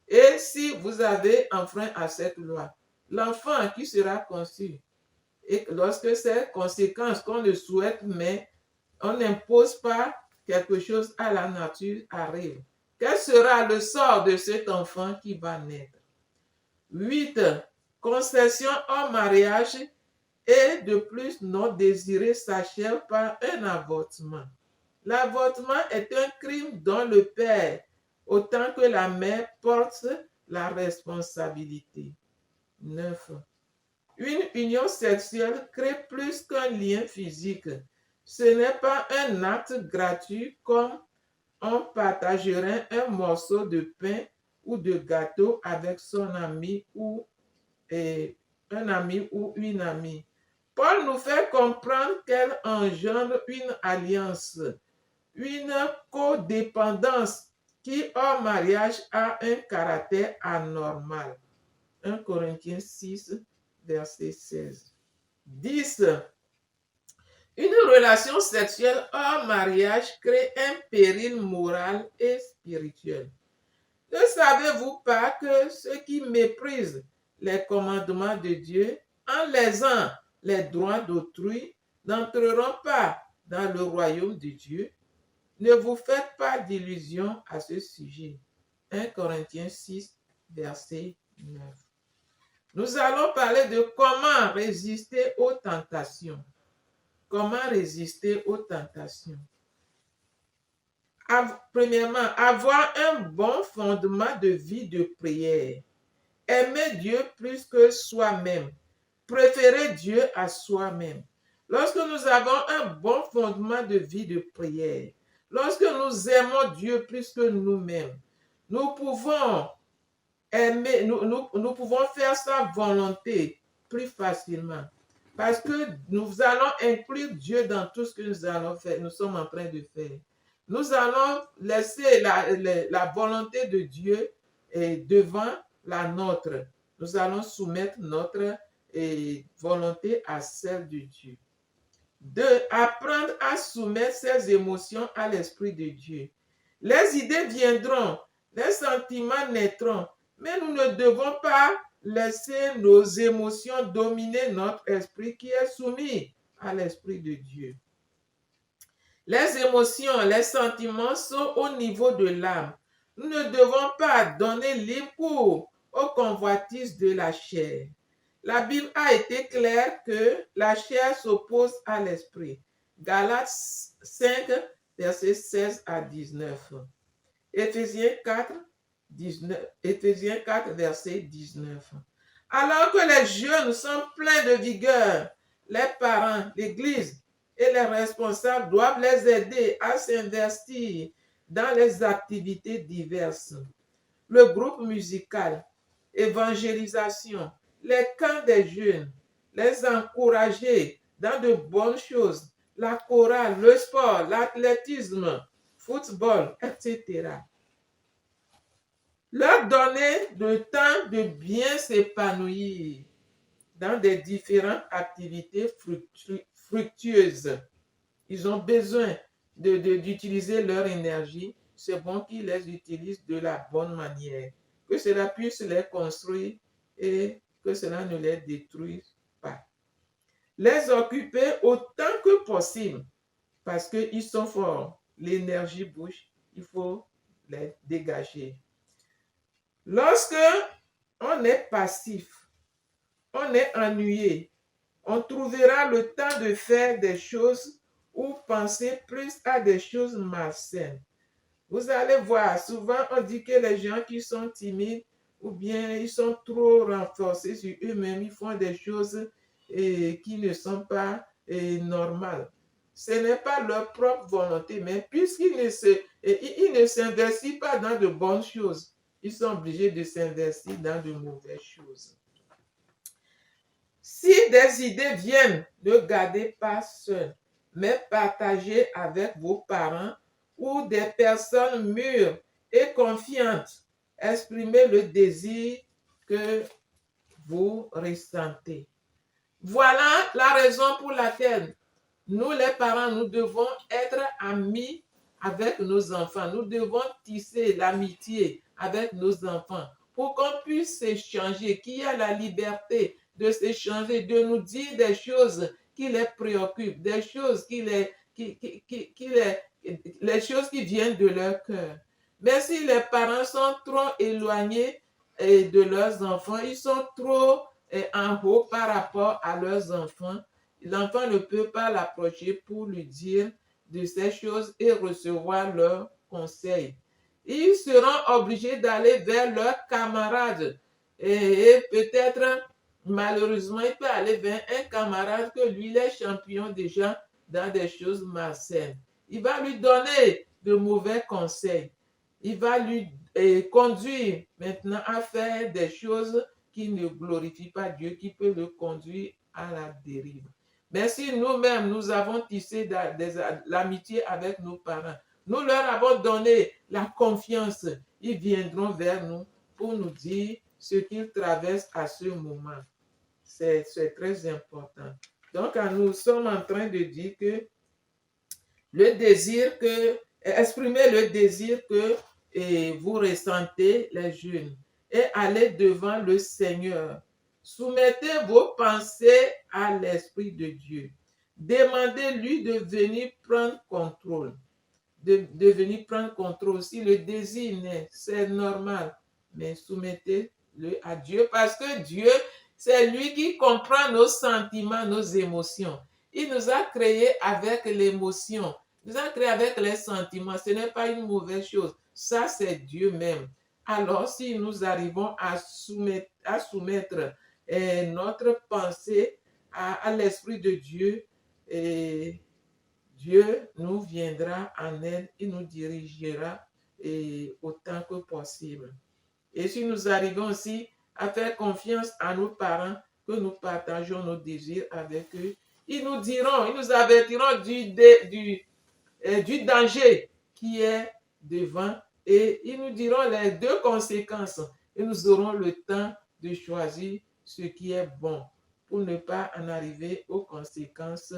Et si vous avez enfreint à cette loi, l'enfant qui sera conçu, et lorsque ces conséquences qu'on ne souhaite, mais on n'impose pas quelque chose à la nature, arrive, quel sera le sort de cet enfant qui va naître? 8. Concession en mariage et de plus non désiré s'achève par un avortement. L'avortement est un crime dont le père, autant que la mère, porte la responsabilité. 9. Une union sexuelle crée plus qu'un lien physique. Ce n'est pas un acte gratuit comme on partagerait un morceau de pain ou de gâteau avec son ami ou un ami ou une amie. Paul nous fait comprendre qu'elle engendre une alliance, une codépendance qui, hors mariage, a un caractère anormal. 1 Corinthiens 6, verset 16. 10. Une relation sexuelle hors mariage crée un péril moral et spirituel. Ne savez-vous pas que ceux qui méprisent les commandements de Dieu en lésant les droits d'autrui n'entreront pas dans le royaume de Dieu? Ne vous faites pas d'illusions à ce sujet. 1 Corinthiens 6, verset 9. Nous allons parler de comment résister aux tentations. Comment résister aux tentations? Premièrement, avoir un bon fondement de vie de prière. Aimer Dieu plus que soi-même. Préférer Dieu à soi-même. Lorsque nous avons un bon fondement de vie de prière, lorsque nous aimons Dieu plus que nous-mêmes, nous pouvons aimer, nous pouvons faire sa volonté plus facilement. Parce que nous allons inclure Dieu dans tout ce que nous allons faire, nous sommes en train de faire. Nous allons laisser la volonté de Dieu devant la nôtre. Nous allons soumettre notre volonté à celle de Dieu. 2. Apprendre à soumettre ses émotions à l'Esprit de Dieu. Les idées viendront, les sentiments naîtront, mais nous ne devons pas laisser nos émotions dominer notre esprit qui est soumis à l'Esprit de Dieu. Les émotions, les sentiments sont au niveau de l'âme. Nous ne devons pas donner libre cours aux convoitises de la chair. La Bible a été claire que la chair s'oppose à l'esprit. Galates 5, versets 16 à 19. Éphésiens 4, verset 19. Alors que les jeunes sont pleins de vigueur, les parents, l'Église et les responsables doivent les aider à s'investir dans les activités diverses. Le groupe musical, évangélisation, les camps des jeunes, les encourager dans de bonnes choses, la chorale, le sport, l'athlétisme, football, etc. Leur donner le temps de bien s'épanouir dans des différentes activités fructueuses. Ils ont besoin d'utiliser leur énergie. C'est bon qu'ils les utilisent de la bonne manière. Que cela puisse les construire et que cela ne les détruise pas. Les occuper autant que possible parce qu'ils sont forts. L'énergie bouge, il faut les dégager. Lorsque on est passif, on est ennuyé, on trouvera le temps de faire des choses ou penser plus à des choses malsaines. Vous allez voir, souvent on dit que les gens qui sont timides ou bien ils sont trop renforcés sur eux-mêmes, ils font des choses qui ne sont pas normales. Ce n'est pas leur propre volonté, mais puisqu'ils ne s'investissent pas dans de bonnes choses, ils sont obligés de s'investir dans de mauvaises choses. Si des idées viennent, ne gardez pas seul, mais partagez avec vos parents ou des personnes mûres et confiantes. Exprimez le désir que vous ressentez. Voilà la raison pour laquelle nous, les parents, nous devons être amis avec nos enfants. Nous devons tisser l'amitié avec nos enfants pour qu'on puisse s'échanger, qu'il y ait la liberté de s'échanger, de nous dire des choses qui les préoccupent, des choses les choses qui viennent de leur cœur. Mais si les parents sont trop éloignés de leurs enfants, ils sont trop en haut par rapport à leurs enfants, l'enfant ne peut pas l'approcher pour lui dire de ces choses et recevoir leurs conseils. Ils seront obligés d'aller vers leurs camarades et peut-être, malheureusement, il peut aller vers un camarade que lui, il est champion déjà dans des choses malsaines. Il va lui donner de mauvais conseils. Il va lui conduire maintenant à faire des choses qui ne glorifient pas Dieu, qui peut le conduire à la dérive. Mais si nous-mêmes, nous avons tissé l'amitié avec nos parents, nous leur avons donné la confiance, ils viendront vers nous pour nous dire ce qu'ils traversent à ce moment. C'est très important. Donc, nous sommes en train de dire que exprimez le désir que vous ressentez, les jeunes, et allez devant le Seigneur. Soumettez vos pensées à l'Esprit de Dieu. Demandez-lui de venir prendre contrôle. De venir prendre contrôle. Si le désir naît, c'est normal, mais soumettez-le à Dieu parce que Dieu, c'est lui qui comprend nos sentiments, nos émotions. Il nous a créés avec l'émotion. Il nous a créés avec les sentiments. Ce n'est pas une mauvaise chose. Ça, c'est Dieu même. Alors, si nous arrivons à soumettre notre pensée à l'Esprit de Dieu, Dieu nous viendra en aide, il nous dirigera autant que possible. Et si nous arrivons aussi à faire confiance à nos parents, que nous partageons nos désirs avec eux, ils nous diront, ils nous avertiront du danger qui est devant et ils nous diront les deux conséquences et nous aurons le temps de choisir ce qui est bon pour ne pas en arriver aux conséquences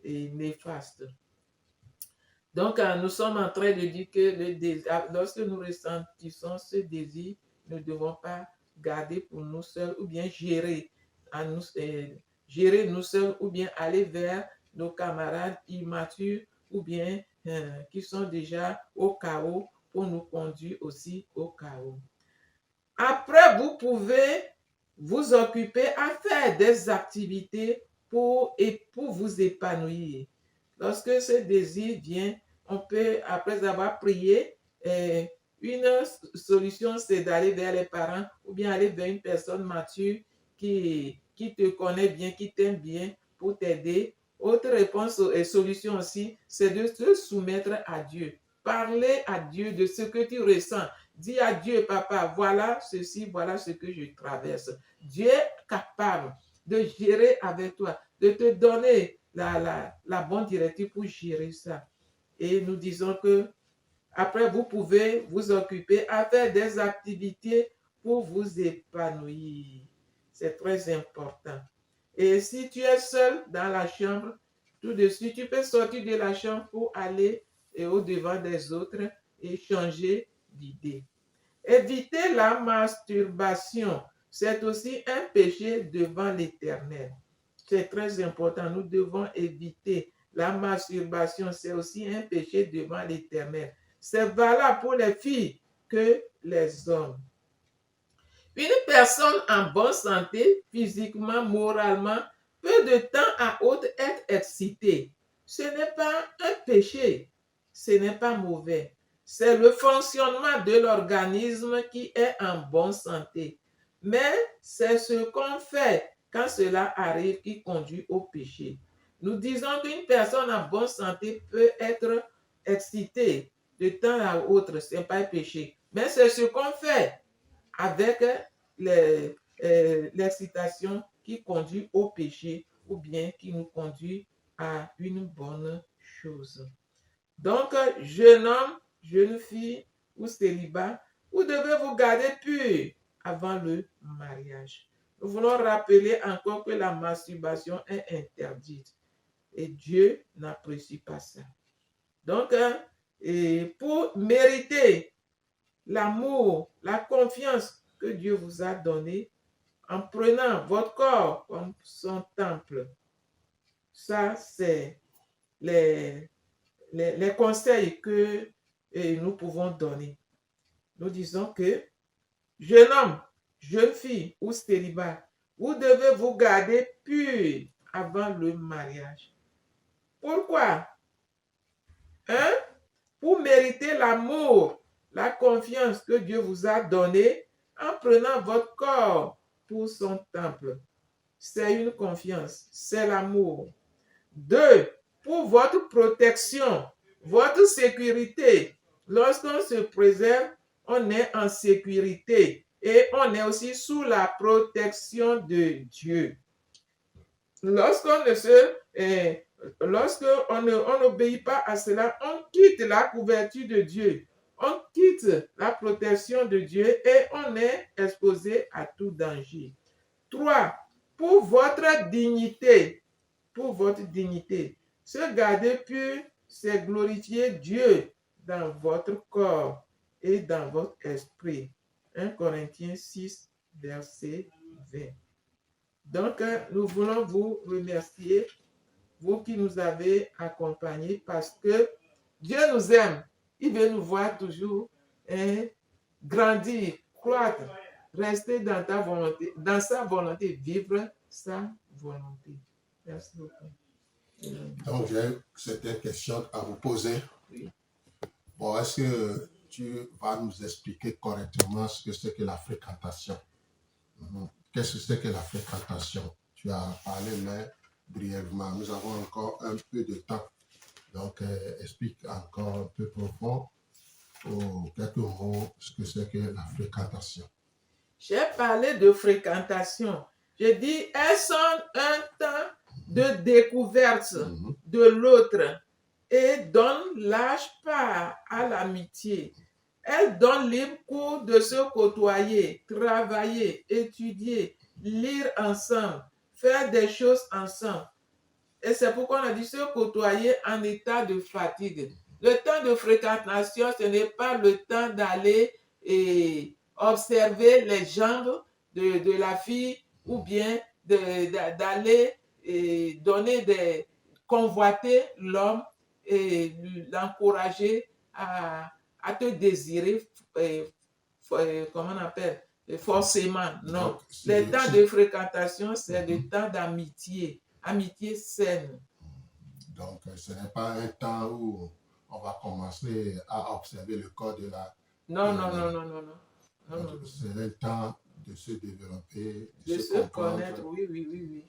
néfastes. Donc, nous sommes en train de dire que lorsque nous ressentissons ce désir, nous ne devons pas garder pour nous seuls ou bien gérer nous seuls ou bien aller vers nos camarades immatures ou bien qui sont déjà au chaos pour nous conduire aussi au chaos. Après, vous pouvez vous occuper à faire des activités pour vous épanouir. Lorsque ce désir vient, on peut, après avoir prié, une solution, c'est d'aller vers les parents ou bien aller vers une personne mature qui te connaît bien, qui t'aime bien pour t'aider. Autre réponse et solution aussi, c'est de se soumettre à Dieu. Parler à Dieu de ce que tu ressens. Dis à Dieu, papa, voilà ceci, voilà ce que je traverse. Dieu est capable de gérer avec toi, de te donner la bonne directive pour gérer ça. Et nous disons que Après, vous pouvez vous occuper à faire des activités pour vous épanouir. C'est très important. Et si tu es seul dans la chambre, tout de suite, tu peux sortir de la chambre pour aller au-devant des autres et changer d'idée. Éviter la masturbation, c'est aussi un péché devant l'Éternel. C'est très important. Nous devons éviter la masturbation. C'est aussi un péché devant l'Éternel. C'est valable pour les filles que les hommes. Une personne en bonne santé, physiquement, moralement, peut de temps à autre être excitée. Ce n'est pas un péché. Ce n'est pas mauvais. C'est le fonctionnement de l'organisme qui est en bonne santé. Mais c'est ce qu'on fait quand cela arrive qui conduit au péché. Nous disons qu'une personne en bonne santé peut être excitée de temps à autre, ce n'est pas un péché. Mais c'est ce qu'on fait avec l'excitation qui conduit au péché ou bien qui nous conduit à une bonne chose. Donc, jeune homme, jeune fille ou célibat, vous devez vous garder pur avant le mariage. Nous voulons rappeler encore que la masturbation est interdite et Dieu n'apprécie pas ça. Donc, pour mériter l'amour, la confiance que Dieu vous a donné, en prenant votre corps comme son temple, ça c'est les conseils que nous pouvons donner. Nous disons que jeune homme, jeune fille ou célibat, vous devez vous garder pur avant le mariage. Pourquoi? Pour mériter l'amour, la confiance que Dieu vous a donnée en prenant votre corps pour son temple. C'est une confiance, c'est l'amour. 2, pour votre protection, votre sécurité. Lorsqu'on se préserve, on est en sécurité et on est aussi sous la protection de Dieu. Lorsqu'on n'obéit pas à cela, on quitte la couverture de Dieu, on quitte la protection de Dieu et on est exposé à tout danger. 3, pour votre dignité, se garder pur, c'est glorifier Dieu dans votre corps et dans votre esprit. 1 Corinthiens 6, verset 20. Donc, nous voulons vous remercier, vous qui nous avez accompagnés, parce que Dieu nous aime. Il veut nous voir toujours grandir, croître, rester dans ta volonté, dans sa volonté, vivre sa volonté. Merci beaucoup. Donc, j'ai certaines questions à vous poser. Oui. Bon, est-ce que tu vas nous expliquer correctement ce que c'est que la fréquentation? Qu'est-ce que c'est que la fréquentation? Tu as parlé, mais brièvement. Nous avons encore un peu de temps. Donc, explique encore un peu profond, quelques mots, ce que c'est que la fréquentation. J'ai parlé de fréquentation. J'ai dit, elles sont un temps de découverte de l'autre et donnent large part à l'amitié. Elles donnent libre cours de se côtoyer, travailler, étudier, lire ensemble, faire des choses ensemble. Et c'est pourquoi on a dit se côtoyer en état de fatigue. Le temps de fréquentation, ce n'est pas le temps d'aller observer les jambes de la fille ou bien d'aller convoiter l'homme et l'encourager à te désirer, comment on appelle, forcément. Non. Donc, le temps de fréquentation, c'est le temps d'amitié. Amitié saine. Donc, ce n'est pas un temps où on va commencer à observer le corps de la... Non. C'est le temps de se développer, de se connaître, oui.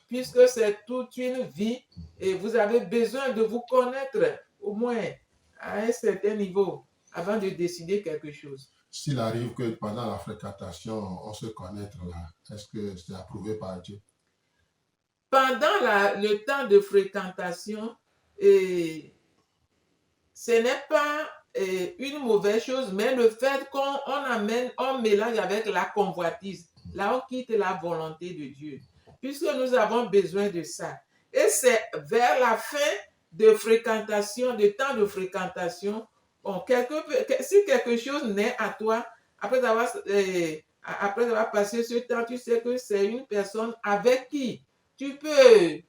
Puisque c'est toute une vie et vous avez besoin de vous connaître au moins à un certain niveau avant de décider quelque chose. S'il arrive que pendant la fréquentation, on se connaît là, est-ce que c'est approuvé par Dieu? Pendant le temps de fréquentation, ce n'est pas une mauvaise chose, mais le fait on mélange avec la convoitise, là on quitte la volonté de Dieu, puisque nous avons besoin de ça. Et c'est vers la fin de fréquentation, de temps de fréquentation, si quelque chose naît à toi, après avoir passé ce temps, tu sais que c'est une personne avec qui tu peux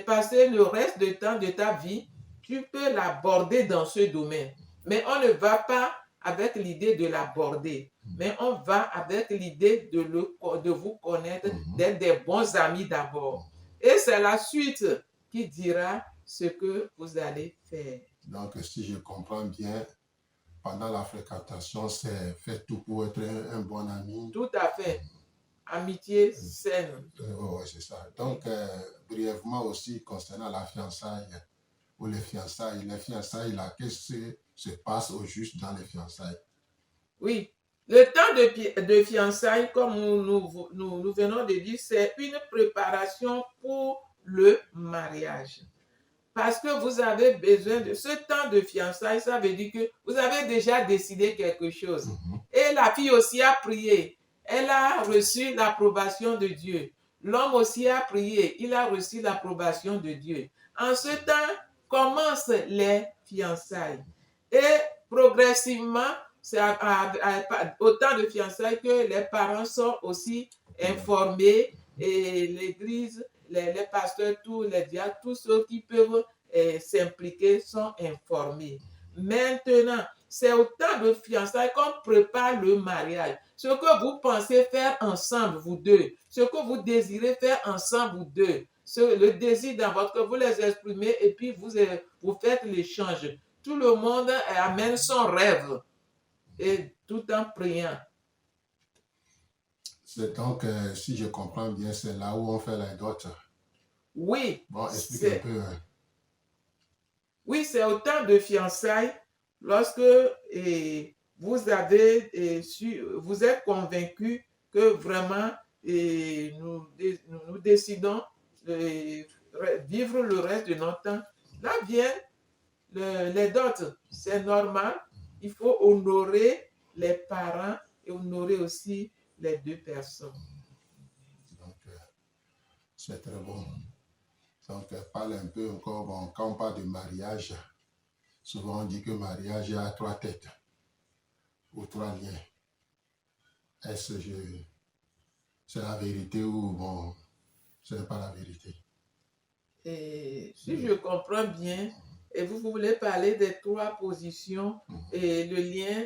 passer le reste du temps de ta vie, tu peux l'aborder dans ce domaine. Mais on ne va pas avec l'idée de l'aborder, mais on va avec l'idée de vous connaître, d'être des bons amis d'abord. Et c'est la suite qui dira ce que vous allez faire. Donc, si je comprends bien, pendant la fréquentation, c'est fait tout pour être un bon ami. Tout à fait. Amitié saine. Oui, c'est ça. Donc, brièvement aussi, concernant la fiançaille ou les fiançailles, là, qu'est-ce qui se passe au juste dans les fiançailles? Oui, le temps de fiançailles, comme nous venons de dire, c'est une préparation pour le mariage. Parce que vous avez besoin de ce temps de fiançailles, ça veut dire que vous avez déjà décidé quelque chose. Et la fille aussi a prié. Elle a reçu l'approbation de Dieu. L'homme aussi a prié. Il a reçu l'approbation de Dieu. En ce temps, commencent les fiançailles. Et progressivement, c'est au temps de fiançailles que les parents sont aussi informés et l'église, les pasteurs, tous les diacres, tous ceux qui peuvent s'impliquer sont informés. Maintenant, c'est au temps de fiançailles qu'on prépare le mariage. Ce que vous pensez faire ensemble, vous deux, ce que vous désirez faire ensemble, vous deux, le désir dans votre cœur, vous les exprimez et puis vous faites l'échange. Tout le monde amène son rêve et tout en priant. C'est donc, si je comprends bien, c'est là où on fait la dot. Oui. Bon, explique un peu. Oui, c'est au temps de fiançailles, lorsque vous êtes convaincu que vraiment nous décidons de vivre le reste de notre temps. Là vient les dots. C'est normal. Il faut honorer les parents et honorer aussi les deux personnes. Donc, c'est très bon. Donc, parle un peu encore, bon, quand on parle de mariage, souvent on dit que mariage a 3 têtes ou 3 liens. Est-ce que c'est la vérité ou bon, ce n'est pas la vérité? Et si je comprends bien, et vous voulez parler des 3 positions, et le lien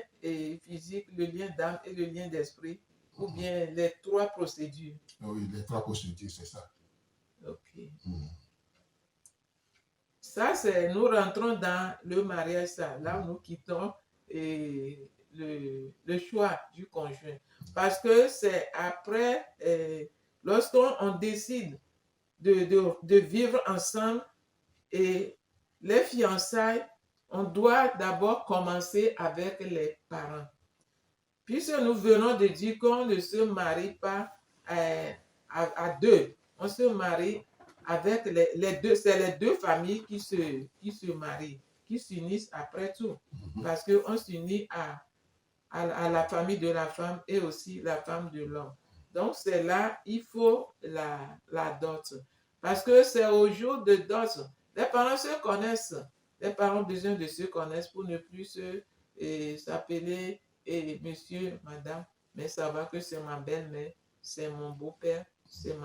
physique, le lien d'âme et le lien d'esprit, ou bien les 3 procédures? Oui, les 3 procédures, c'est ça. Ok. Ça, nous rentrons dans le mariage, ça. Là, nous quittons le choix du conjoint. Parce que c'est après, lorsqu'on décide de vivre ensemble et les fiançailles, on doit d'abord commencer avec les parents. Puisque nous venons de dire qu'on ne se marie pas à deux, on se marie avec les deux, c'est les deux familles qui se marient, qui s'unissent après tout. Parce qu'on s'unit à la famille de la femme et aussi la femme de l'homme. Donc c'est là, il faut la dot. Parce que c'est au jour de dot, les parents se connaissent. Les parents ont besoin de se connaître pour ne plus s'appeler monsieur, madame, mais savoir que c'est ma belle-mère, c'est mon beau-père, c'est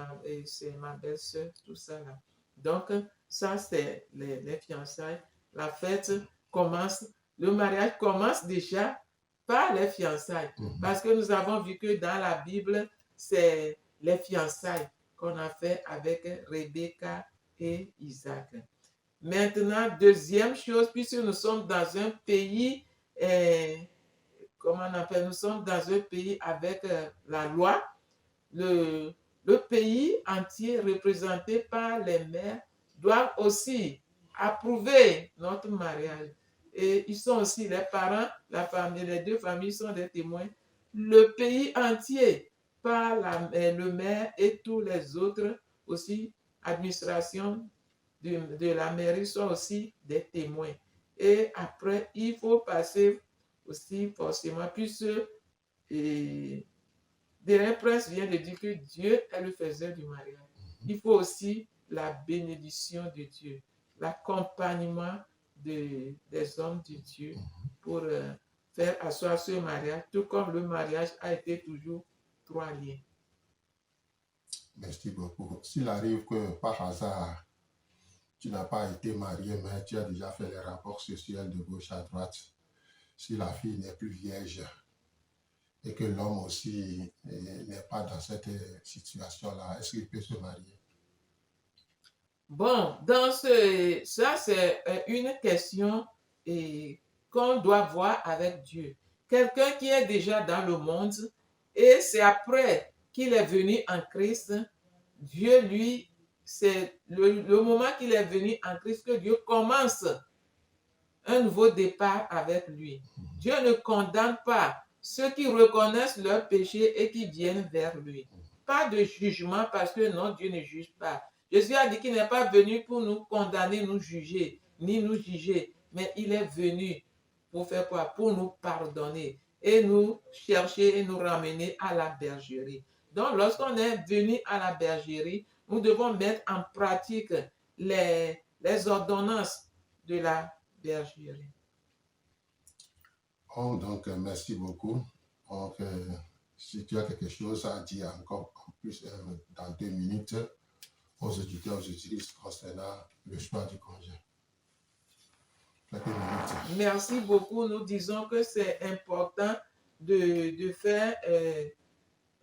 ma belle-sœur, tout ça là. Donc, ça, c'est les fiançailles. La fête commence, le mariage commence déjà par les fiançailles. Parce que nous avons vu que dans la Bible, c'est les fiançailles qu'on a fait avec Rebecca et Isaac. Maintenant, deuxième chose, puisque nous sommes dans un pays, comment on appelle, nous sommes dans un pays avec la loi, le pays entier représenté par les mères doivent aussi approuver notre mariage. Et ils sont aussi les parents, la famille, les deux familles sont des témoins. Le pays entier par le maire et tous les autres aussi, administration de la mairie sont aussi des témoins. Et après, il faut passer aussi forcément, puisque Derek Prince vient de dire que Dieu est le faiseur du mariage. Il faut aussi la bénédiction de Dieu, l'accompagnement des hommes de Dieu pour faire asseoir ce mariage, tout comme le mariage a été toujours 3 liens. Merci beaucoup. S'il arrive que par hasard, tu n'as pas été marié, mais tu as déjà fait les rapports sexuels de gauche à droite, si la fille n'est plus vierge et que l'homme aussi n'est pas dans cette situation-là, est-ce qu'il peut se marier? Bon, ça c'est une question qu'on doit voir avec Dieu. Quelqu'un qui est déjà dans le monde et c'est après qu'il est venu en Christ, Dieu lui, c'est le moment qu'il est venu en Christ que Dieu commence un nouveau départ avec lui. Dieu ne condamne pas ceux qui reconnaissent leur péché et qui viennent vers lui. Pas de jugement parce que non, Dieu ne juge pas. Jésus a dit qu'il n'est pas venu pour nous condamner, nous juger, ni nous juger, mais il est venu pour faire quoi? Pour nous pardonner et nous chercher et nous ramener à la bergerie. Donc, lorsqu'on est venu à la bergerie, nous devons mettre en pratique les ordonnances de la bergerie. Oh, donc, merci beaucoup. Donc, si tu as quelque chose à dire encore plus dans 2 minutes aux auditeurs, aux auditrices concernant le choix du congé. Merci beaucoup. Nous disons que c'est important de faire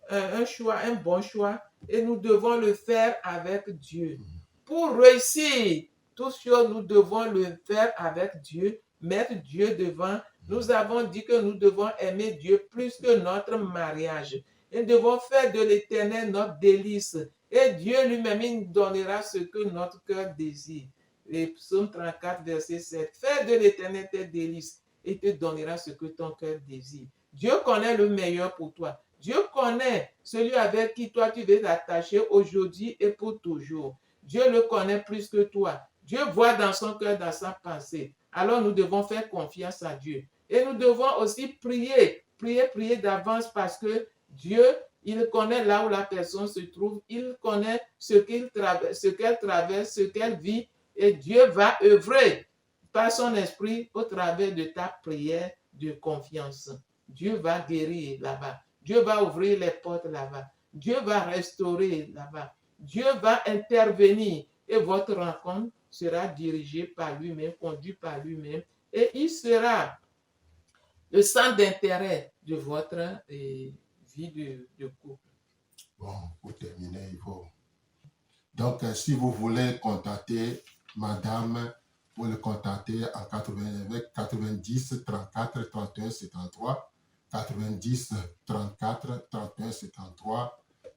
un choix, un bon choix, et nous devons le faire avec Dieu. Pour réussir toutes choses, nous devons le faire avec Dieu, mettre Dieu devant. Nous avons dit que nous devons aimer Dieu plus que notre mariage. Et nous devons faire de l'Éternel notre délice. Et Dieu lui-même, il nous donnera ce que notre cœur désire. Et Psaume 34, verset 7. Fais de l'Éternel tes délices et te donnera ce que ton cœur désire. Dieu connaît le meilleur pour toi. Dieu connaît celui avec qui toi tu veux t'attacher aujourd'hui et pour toujours. Dieu le connaît plus que toi. Dieu voit dans son cœur, dans sa pensée. Alors nous devons faire confiance à Dieu. Et nous devons aussi prier d'avance parce que Dieu, il connaît là où la personne se trouve. Il connaît ce qu'elle traverse, ce qu'elle vit. Et Dieu va œuvrer par son esprit au travers de ta prière de confiance. Dieu va guérir là-bas. Dieu va ouvrir les portes là-bas. Dieu va restaurer là-bas. Dieu va intervenir et votre rencontre sera dirigée par lui-même, conduite par lui-même et il sera le centre d'intérêt de votre vie de couple. Bon, pour terminer, il faut... Donc, si vous voulez contacter Madame, vous le contactez en 90 34 31 73. 90 34 31 73.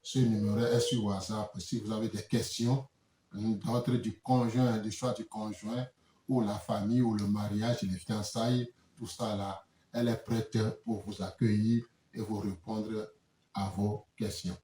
Ce numéro est sur WhatsApp. Si vous avez des questions, d'autres du conjoint, du choix du conjoint, ou la famille, ou le mariage, les fiançailles, tout ça là, elle est prête pour vous accueillir et vous répondre à vos questions.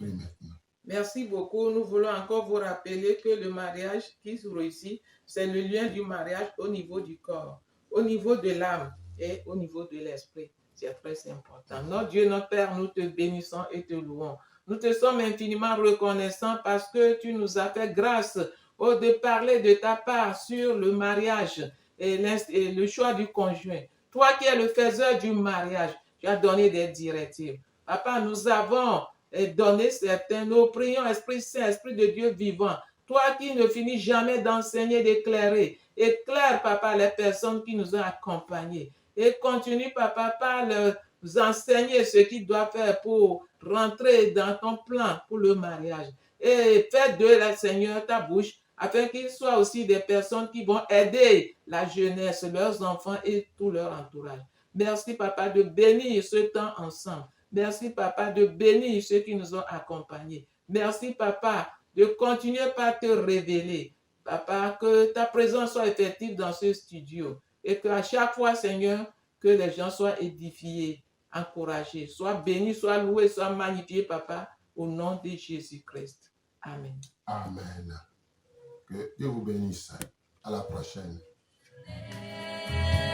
Oui, maintenant. Merci beaucoup. Nous voulons encore vous rappeler que le mariage qui se réussit, c'est le lien du mariage au niveau du corps, au niveau de l'âme et au niveau de l'esprit. C'est très important. Notre Dieu, notre Père, nous te bénissons et te louons. Nous te sommes infiniment reconnaissants parce que tu nous as fait grâce de parler de ta part sur le mariage et le choix du conjoint. Toi qui es le faiseur du mariage, tu as donné des directives. Papa, nous avons donné certains. Nous prions, Esprit Saint, Esprit de Dieu vivant. Toi qui ne finis jamais d'enseigner, d'éclairer. Éclaire, Papa, les personnes qui nous ont accompagnés. Et continue, Papa, par nous enseigner ce qu'ils doivent faire pour rentrer dans ton plan pour le mariage. Et fais de la Seigneur ta bouche afin qu'ils soient aussi des personnes qui vont aider la jeunesse, leurs enfants et tout leur entourage. Merci, Papa, de bénir ce temps ensemble. Merci, Papa, de bénir ceux qui nous ont accompagnés. Merci, Papa, de continuer par te révéler. Papa, que ta présence soit effective dans ce studio. Et qu'à chaque fois, Seigneur, que les gens soient édifiés, encouragés, soient bénis, soient loués, soient magnifiés, Papa, au nom de Jésus-Christ. Amen. Amen. Que Dieu vous bénisse. À la prochaine. Seigneur.